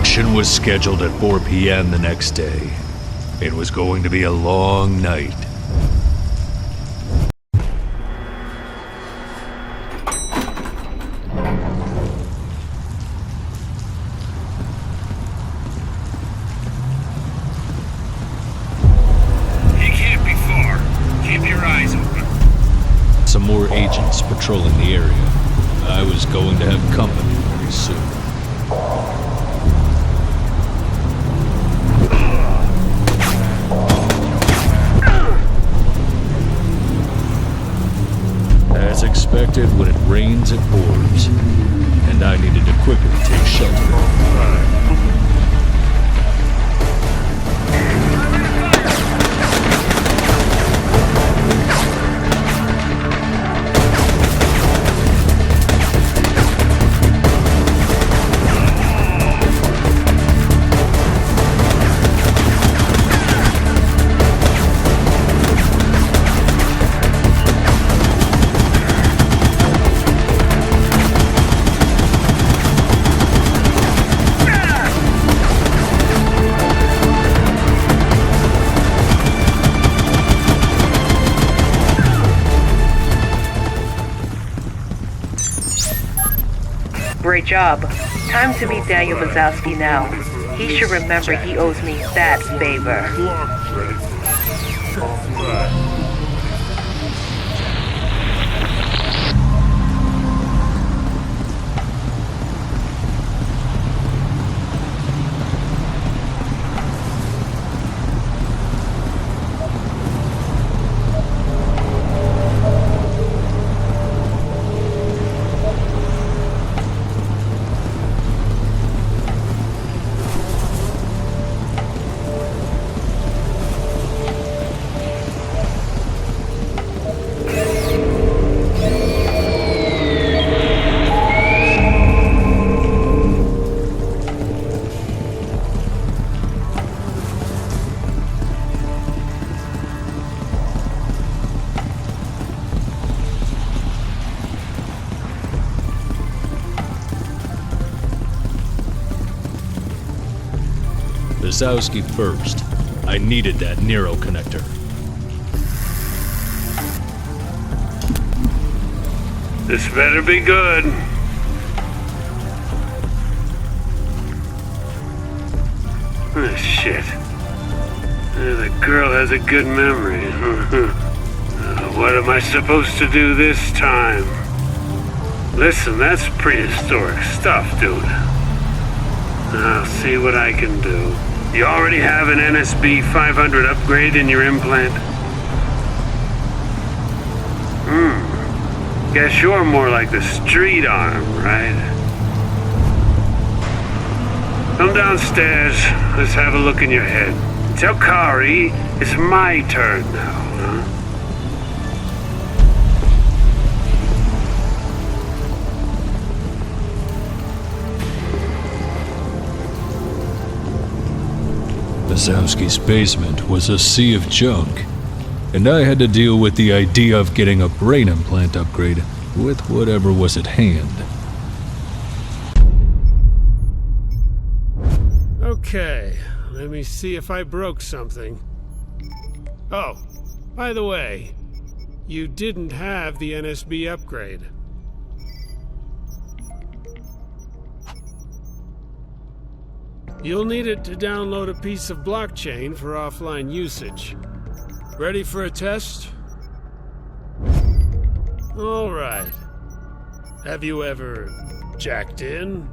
Production was scheduled at 4 p.m. the next day. It was going to be a long night. He can't be far. Keep your eyes open. Some more agents patrolling the area. I was going to have company very soon. As expected, when it rains, it pours. And I needed to quickly take shelter. Great job. Time to meet Daniel Bazowski now. He should remember he owes me that favor. Bazowski first. I needed that Nero connector. This better be good. Oh, shit. The girl has a good memory. What am I supposed to do this time? Listen, that's prehistoric stuff, dude. I'll see what I can do. You already have an NSB 500 upgrade in your implant? Guess you're more like the street arm, right? Come downstairs. Let's have a look in your head. Tell Kari it's my turn now, huh? Bazowski's basement was a sea of junk, and I had to deal with the idea of getting a brain implant upgrade with whatever was at hand. Okay, let me see if I broke something. Oh, by the way, you didn't have the NSB upgrade. You'll need it to download a piece of blockchain for offline usage. Ready for a test? All right. Have you ever jacked in?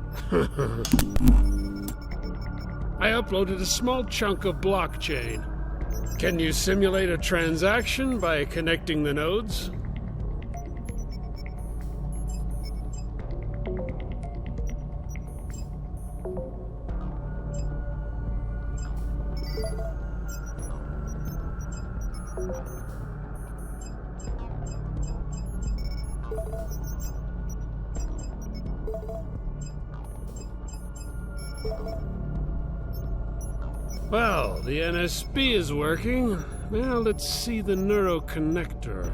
I uploaded a small chunk of blockchain. Can you simulate a transaction by connecting the nodes? Well, the NSB is working. Well, let's see the neuro connector.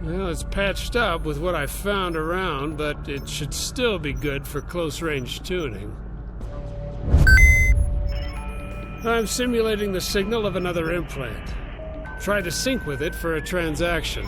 Well, it's patched up with what I found around, but it should still be good for close-range tuning. I'm simulating the signal of another implant. Try to sync with it for a transaction.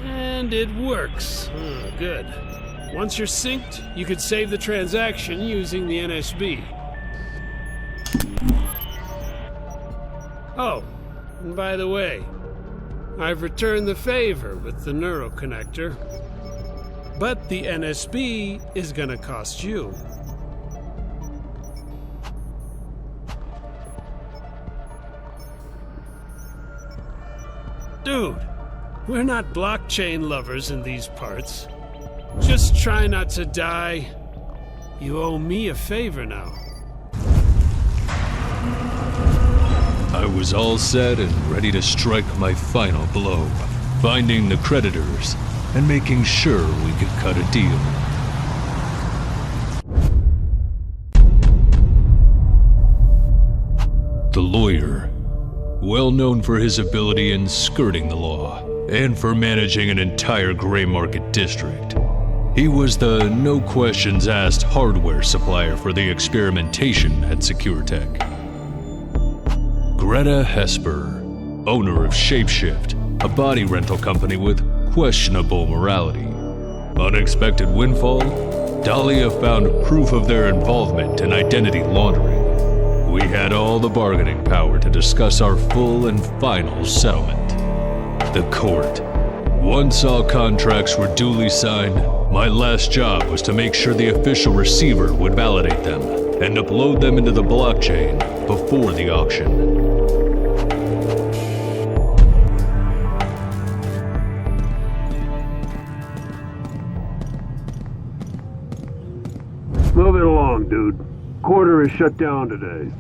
And it works. Oh, good. Once you're synced, you could save the transaction using the NSB. Oh, and by the way, I've returned the favor with the neuroconnector. But the NSB is gonna cost you. Dude, we're not blockchain lovers in these parts. Just try not to die. You owe me a favor now. I was all set and ready to strike my final blow, finding the creditors and making sure we could cut a deal. The lawyer, well known for his ability in skirting the law and for managing an entire gray market district. He was the no-questions-asked hardware supplier for the experimentation at SecureTech. Greta Hesper, owner of Shapeshift, a body rental company with questionable morality. Unexpected windfall, Dahlia found proof of their involvement in identity laundering. We had all the bargaining power to discuss our full and final settlement. The court. Once all contracts were duly signed, my last job was to make sure the official receiver would validate them and upload them into the blockchain before the auction. Move it along, dude. Quarter is shut down today.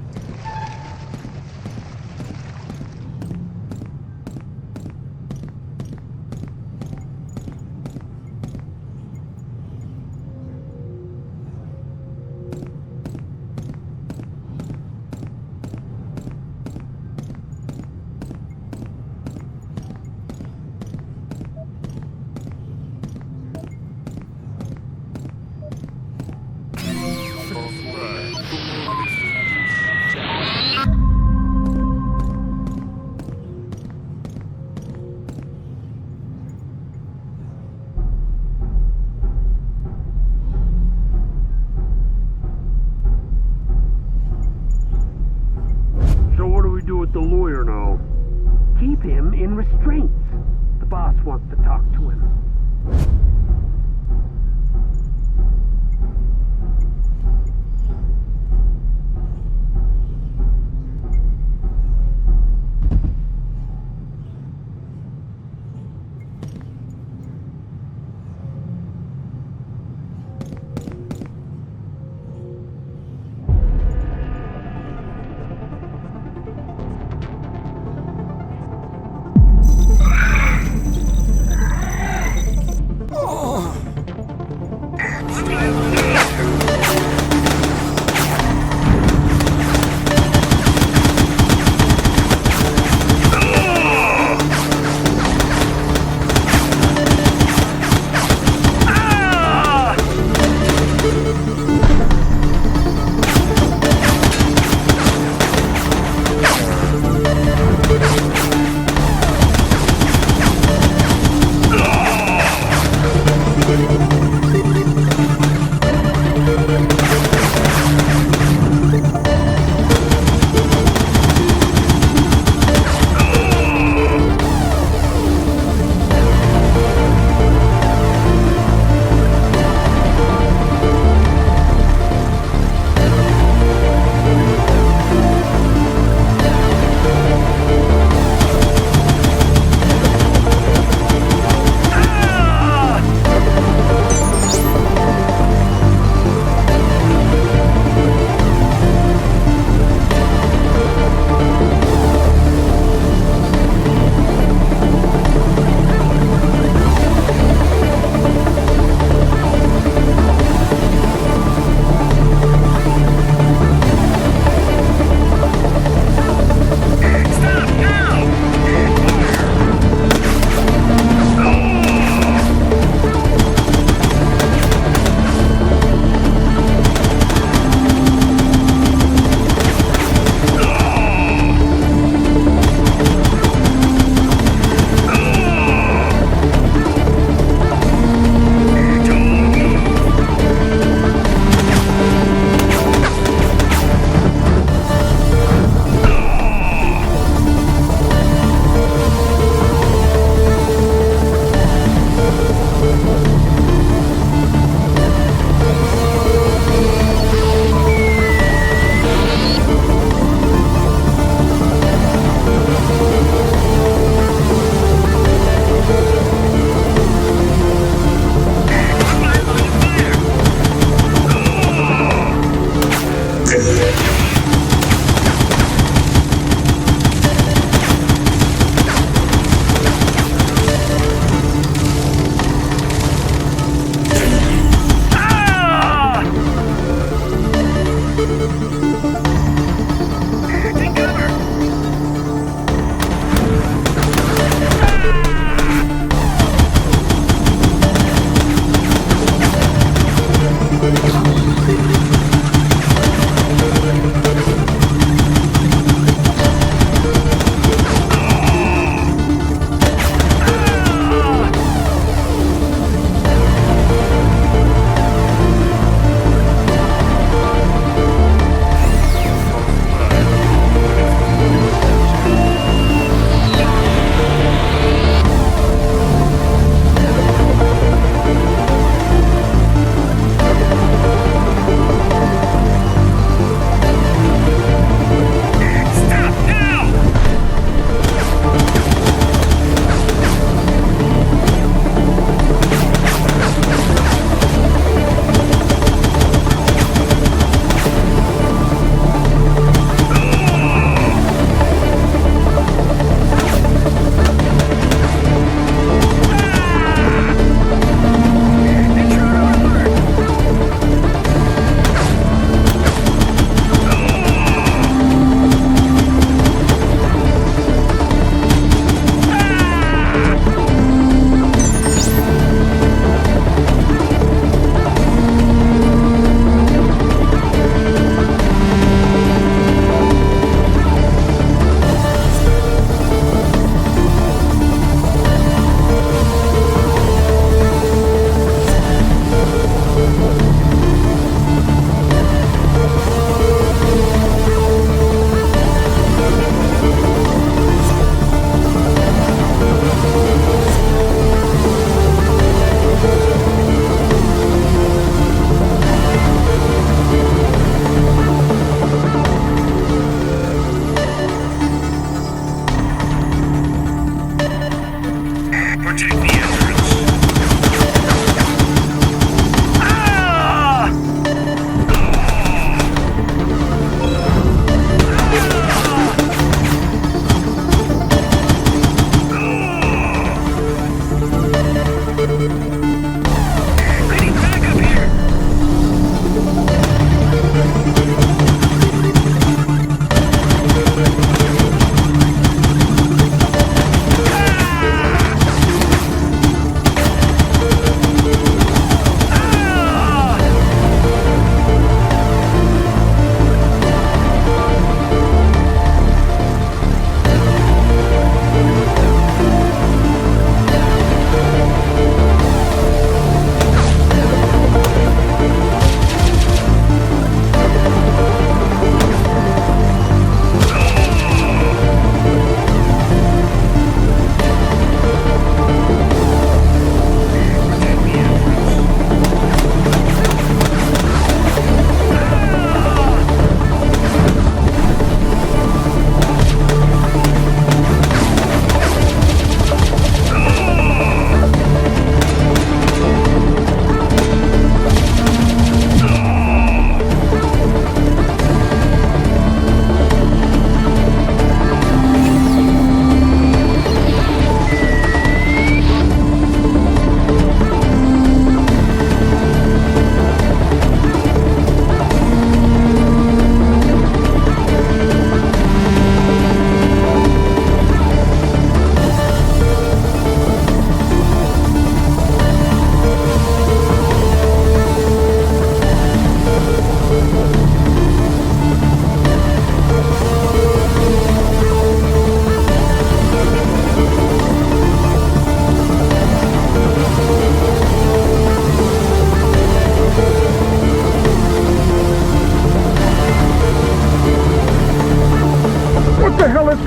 With the lawyer now. Keep him in restraints. The boss wants to talk to him.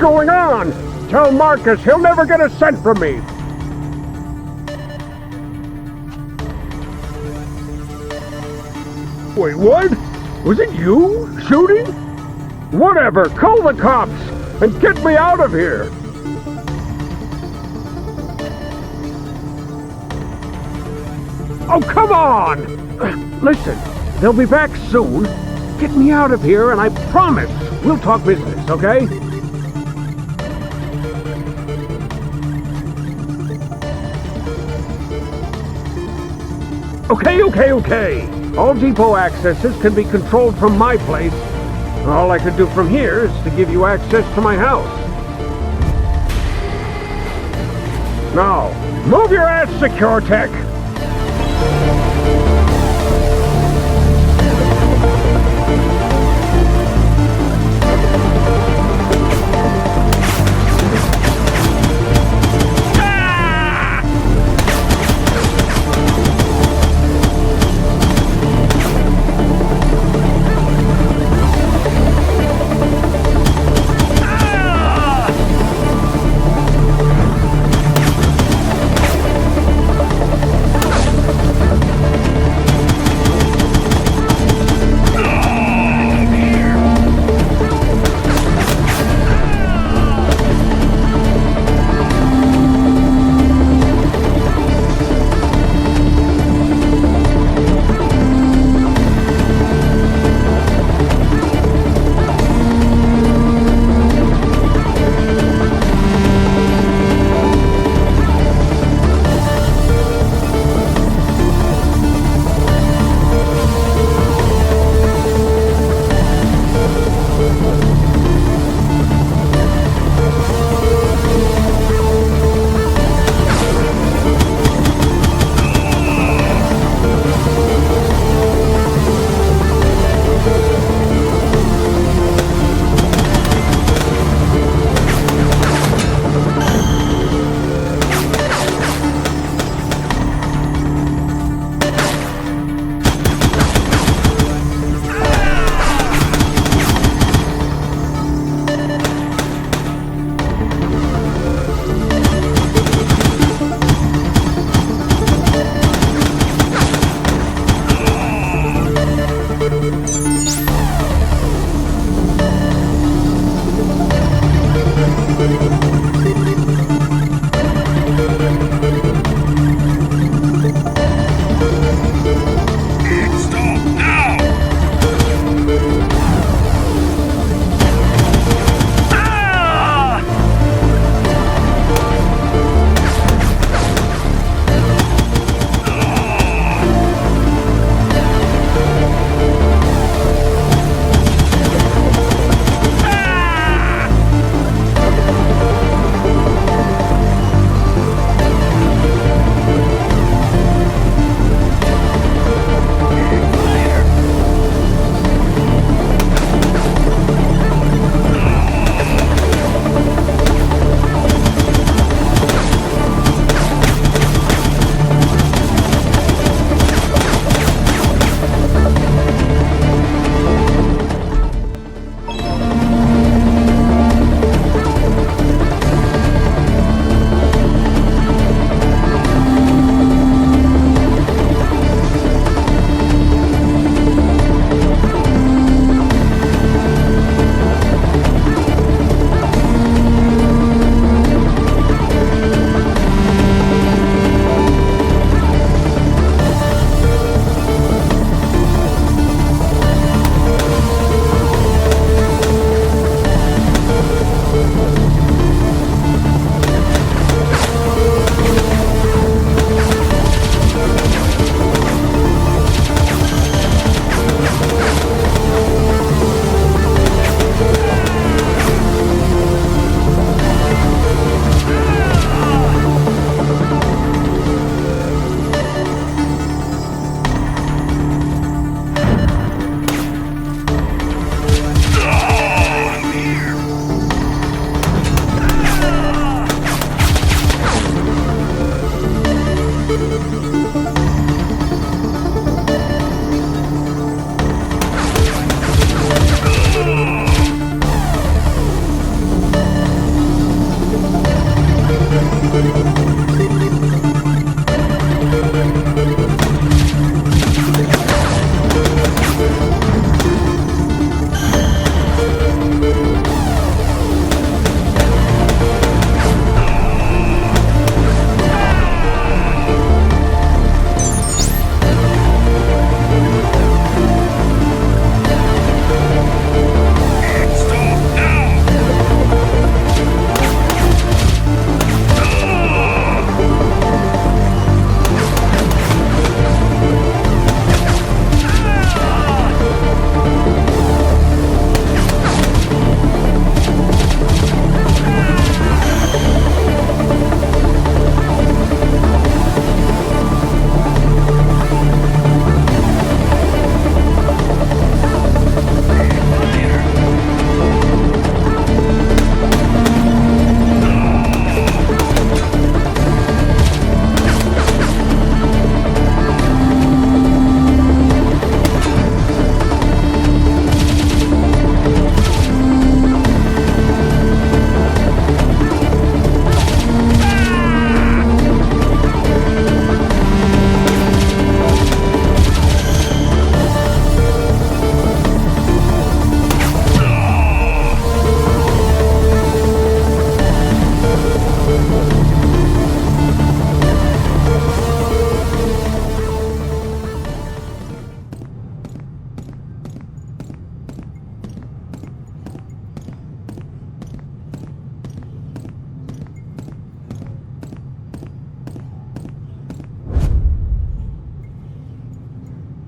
going on? Tell Marcus he'll never get a cent from me. Wait, what? Was it you shooting? Whatever, call the cops and get me out of here. Oh, come on! Listen, they'll be back soon. Get me out of here and I promise we'll talk business, okay? Okay. All depot accesses can be controlled from my place. All I can do from here is to give you access to my house. Now, move your ass, SecureTech!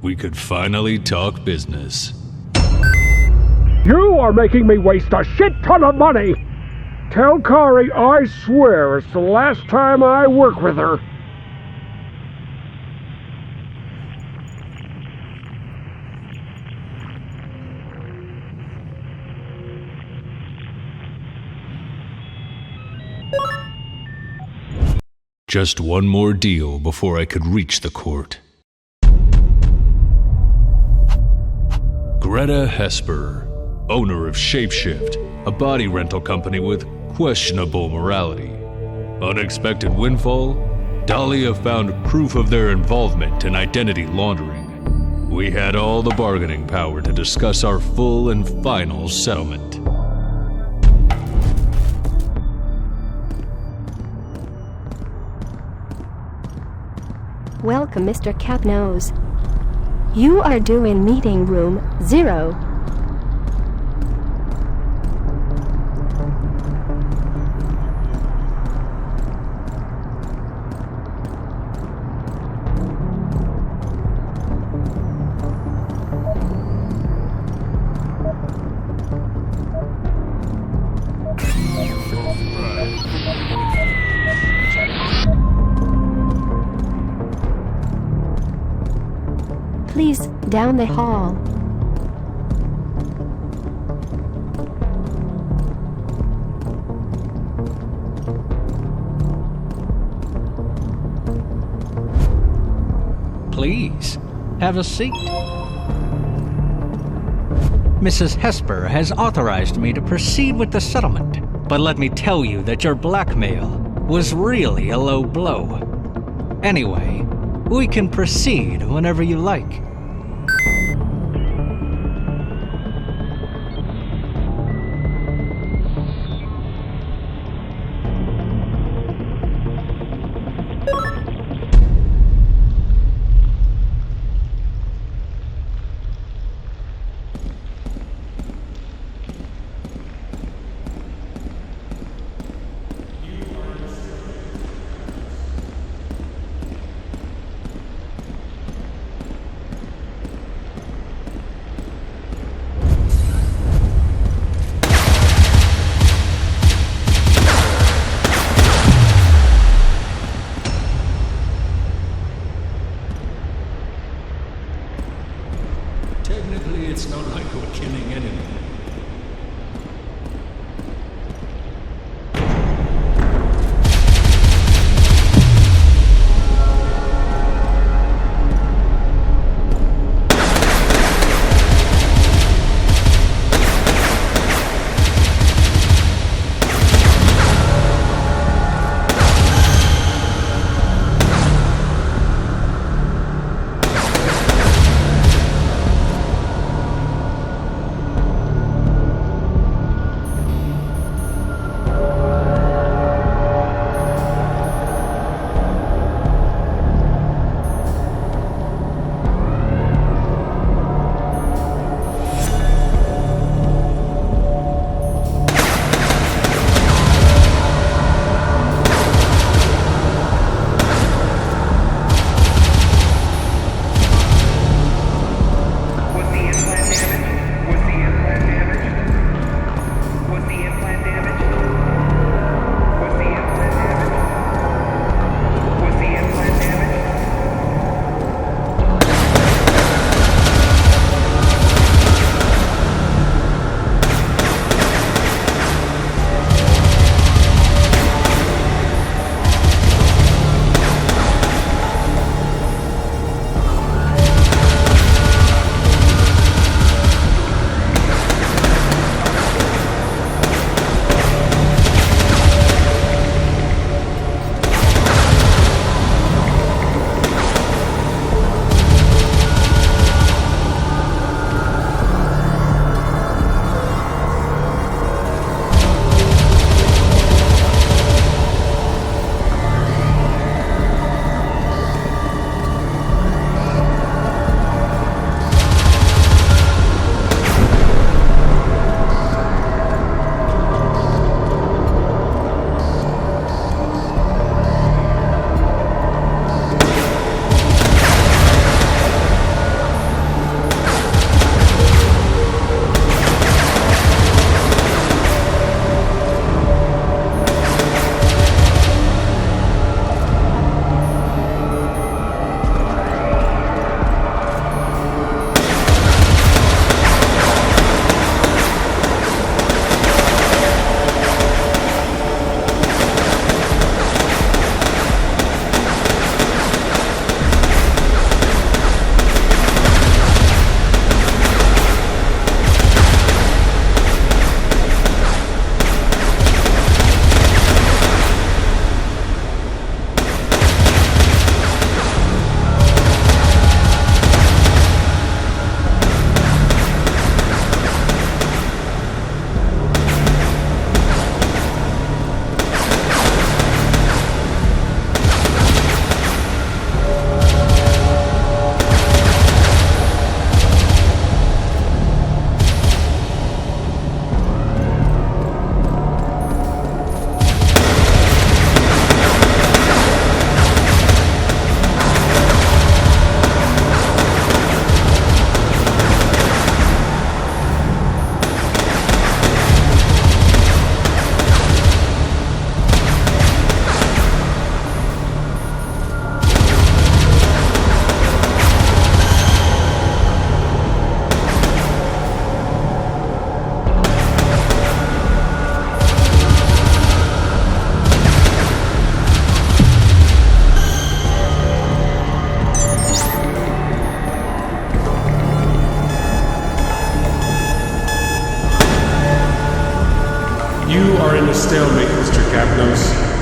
we could finally talk business. You are making me waste a shit ton of money! Tell Kari I swear it's the last time I work with her. Just one more deal before I could reach the court. Greta Hesper, owner of Shapeshift, a body rental company with questionable morality. Unexpected windfall? Dahlia found proof of their involvement in identity laundering. We had all the bargaining power to discuss our full and final settlement. Welcome, Mr. Kapnos. You are due in meeting room 0. Please, down the hall. Please, have a seat. Mrs. Hesper has authorized me to proceed with the settlement, but let me tell you that your blackmail was really a low blow. Anyway, we can proceed whenever you like. Technically, it's not like we're killing anyone. a stalemate, Mr. Kapnos.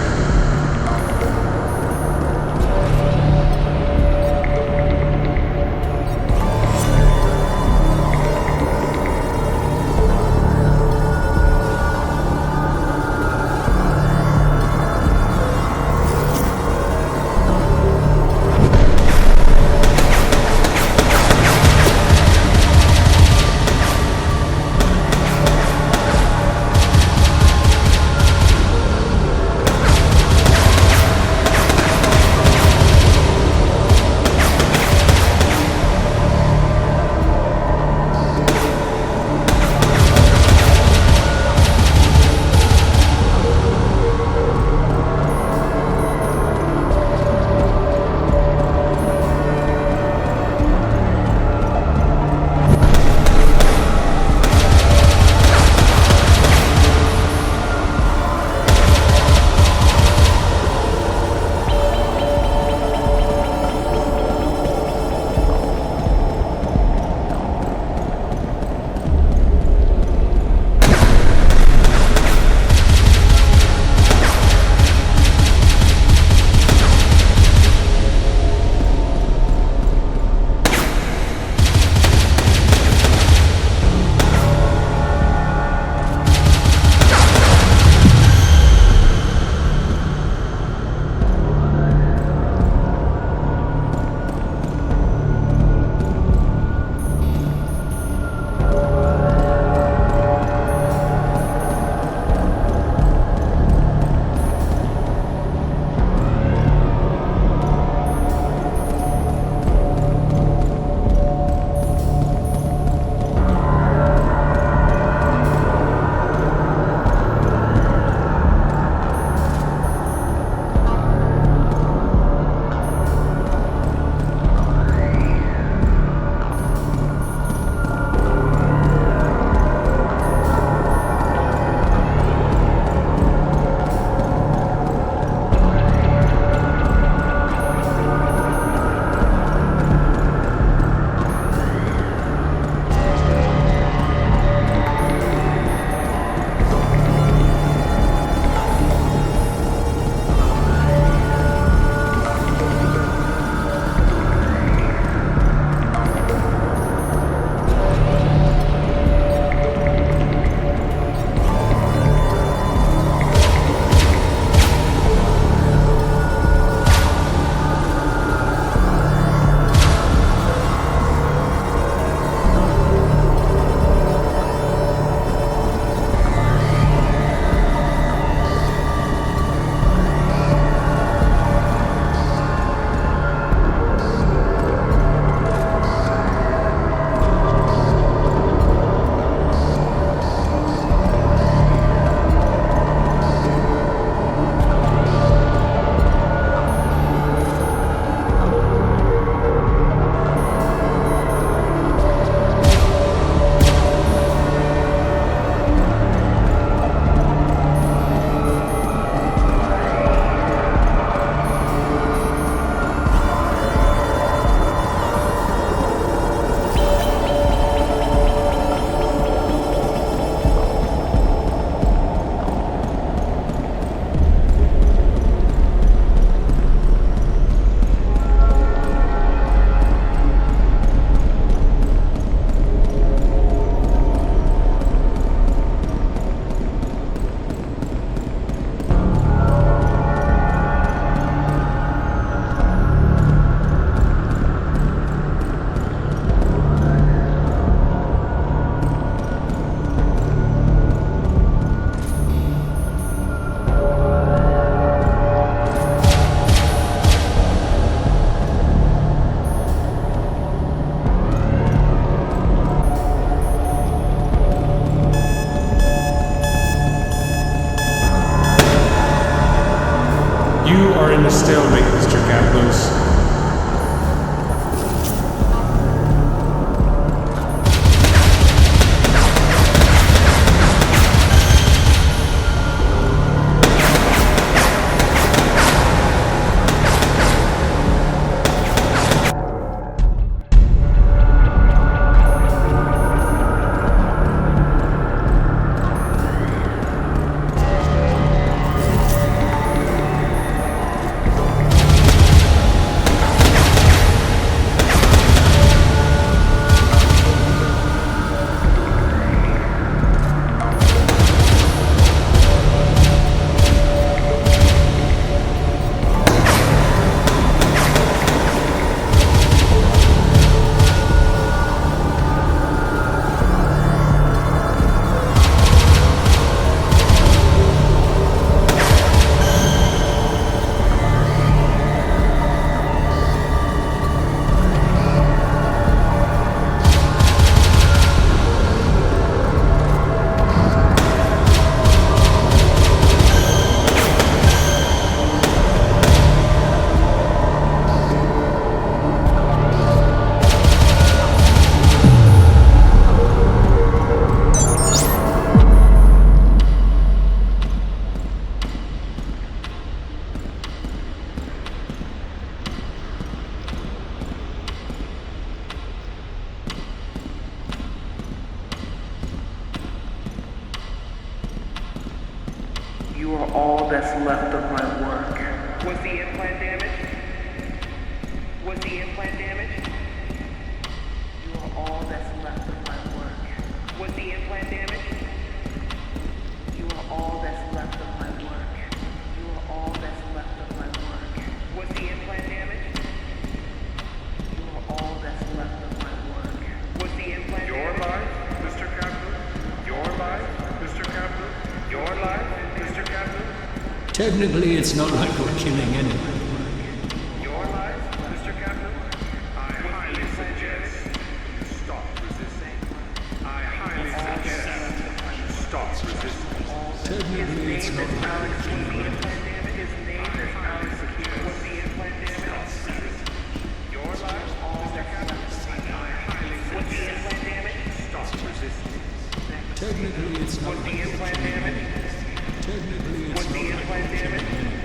all that's left of my work. Was the implant damaged? Was the implant damaged? You are all that's left of my work. Was the implant damaged? You are all that's left of my work. You are all that's left of my work. Was the implant damaged? You are all that's left of my work. Was the implant Your damaged? life, Mr. Kapnos? Your life, Mr. Kapnos? Your life, Mr. Kapnos? Technically, it's not like we're killing anyone. Your life, Mr. Kapnos? I highly suggest you stop resisting. I highly suggest you stop resisting. Technically, it's not like we're killing anyone. His name is Alex. Was the implant damaged? Your life, Mr. Kapnos? I highly Was the suggest implant damaged? you stop resisting. Technically, it's not Was the like we're implant killing damaged? anyone. Technically, it's Was not the like implant we're killing damaged? anyone.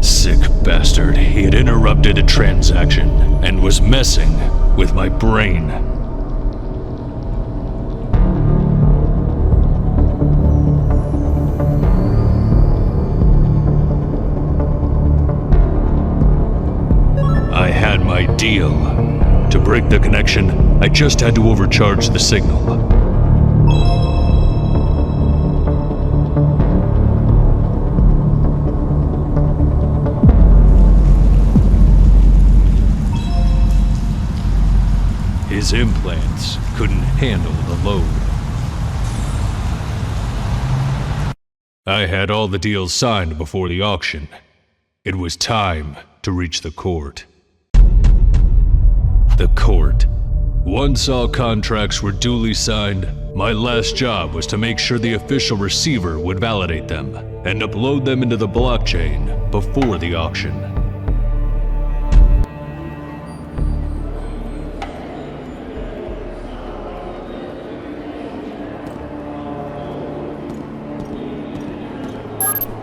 Sick bastard. He had interrupted a transaction and was messing with my brain. I had my deal. To break the connection, I just had to overcharge the signal. His implants couldn't handle the load. I had all the deals signed before the auction. It was time to reach the court. The court. Once all contracts were duly signed, my last job was to make sure the official receiver would validate them and upload them into the blockchain before the auction.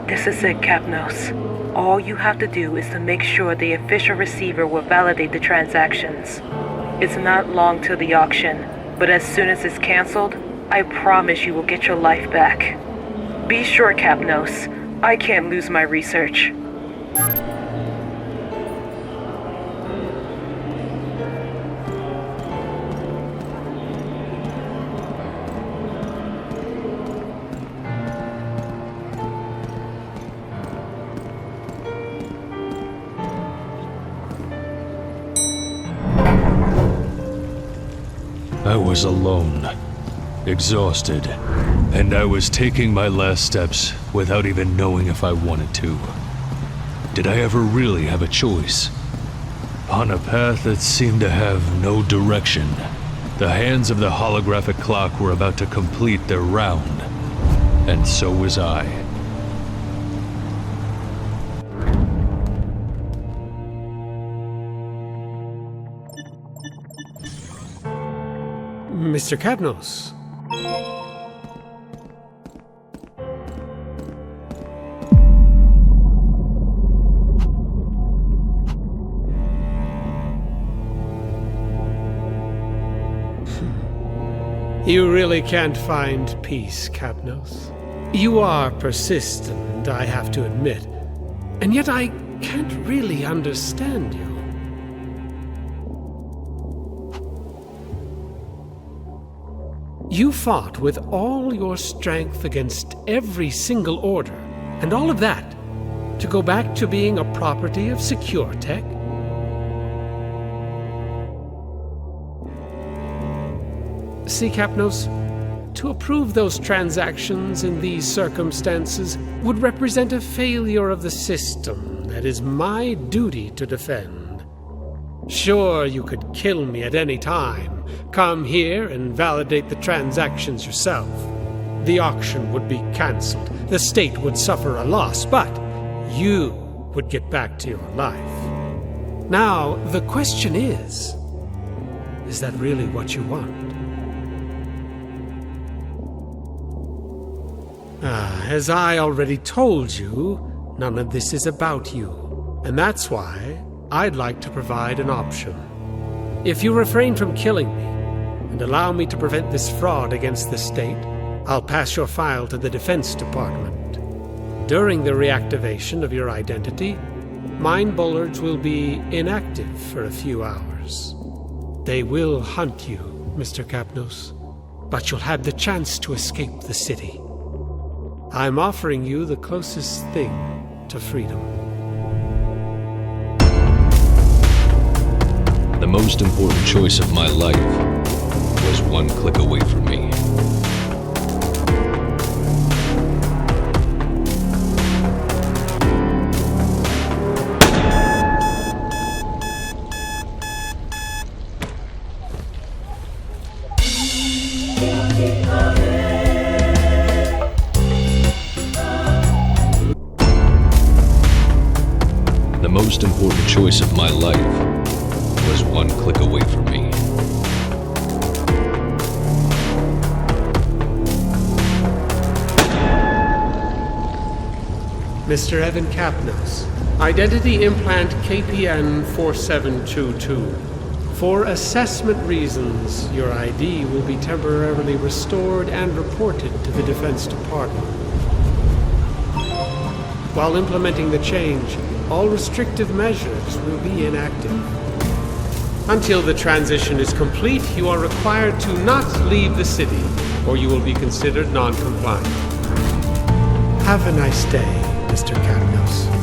This is it, Kapnos. All you have to do is to make sure the official receiver will validate the transactions. It's not long till the auction, but as soon as it's canceled, I promise you will get your life back. Be sure, Kapnos, I can't lose my research. I was alone, exhausted, and I was taking my last steps without even knowing if I wanted to. Did I ever really have a choice? On a path that seemed to have no direction, the hands of the holographic clock were about to complete their round, and so was I. Mr. Kapnos. You really can't find peace, Kapnos. You are persistent, I have to admit, and yet I can't really understand you. You fought with all your strength against every single order, and all of that to go back to being a property of SecureTech? See, Kapnos, to approve those transactions in these circumstances would represent a failure of the system that is my duty to defend. Sure, you could kill me at any time, come here and validate the transactions yourself. The auction would be cancelled, the state would suffer a loss, but you would get back to your life. Now, the question is, Is that really what you want? As I already told you, none of this is about you. And that's why I'd like to provide an option. If you refrain from killing me and allow me to prevent this fraud against the state, I'll pass your file to the Defense Department. During the reactivation of your identity, mind bullards will be inactive for a few hours. They will hunt you, Mr. Kapnos, but you'll have the chance to escape the city. I'm offering you the closest thing to freedom. The most important choice of my life was one click away from me. The most important choice of my life was one click away from me. Mr. Evan Kapnos, Identity Implant KPN 4722. For assessment reasons, your ID will be temporarily restored and reported to the Defense Department. While implementing the change, all restrictive measures will be inactive. Until the transition is complete, you are required to not leave the city, or you will be considered non-compliant. Have a nice day, Mr. Kapnos.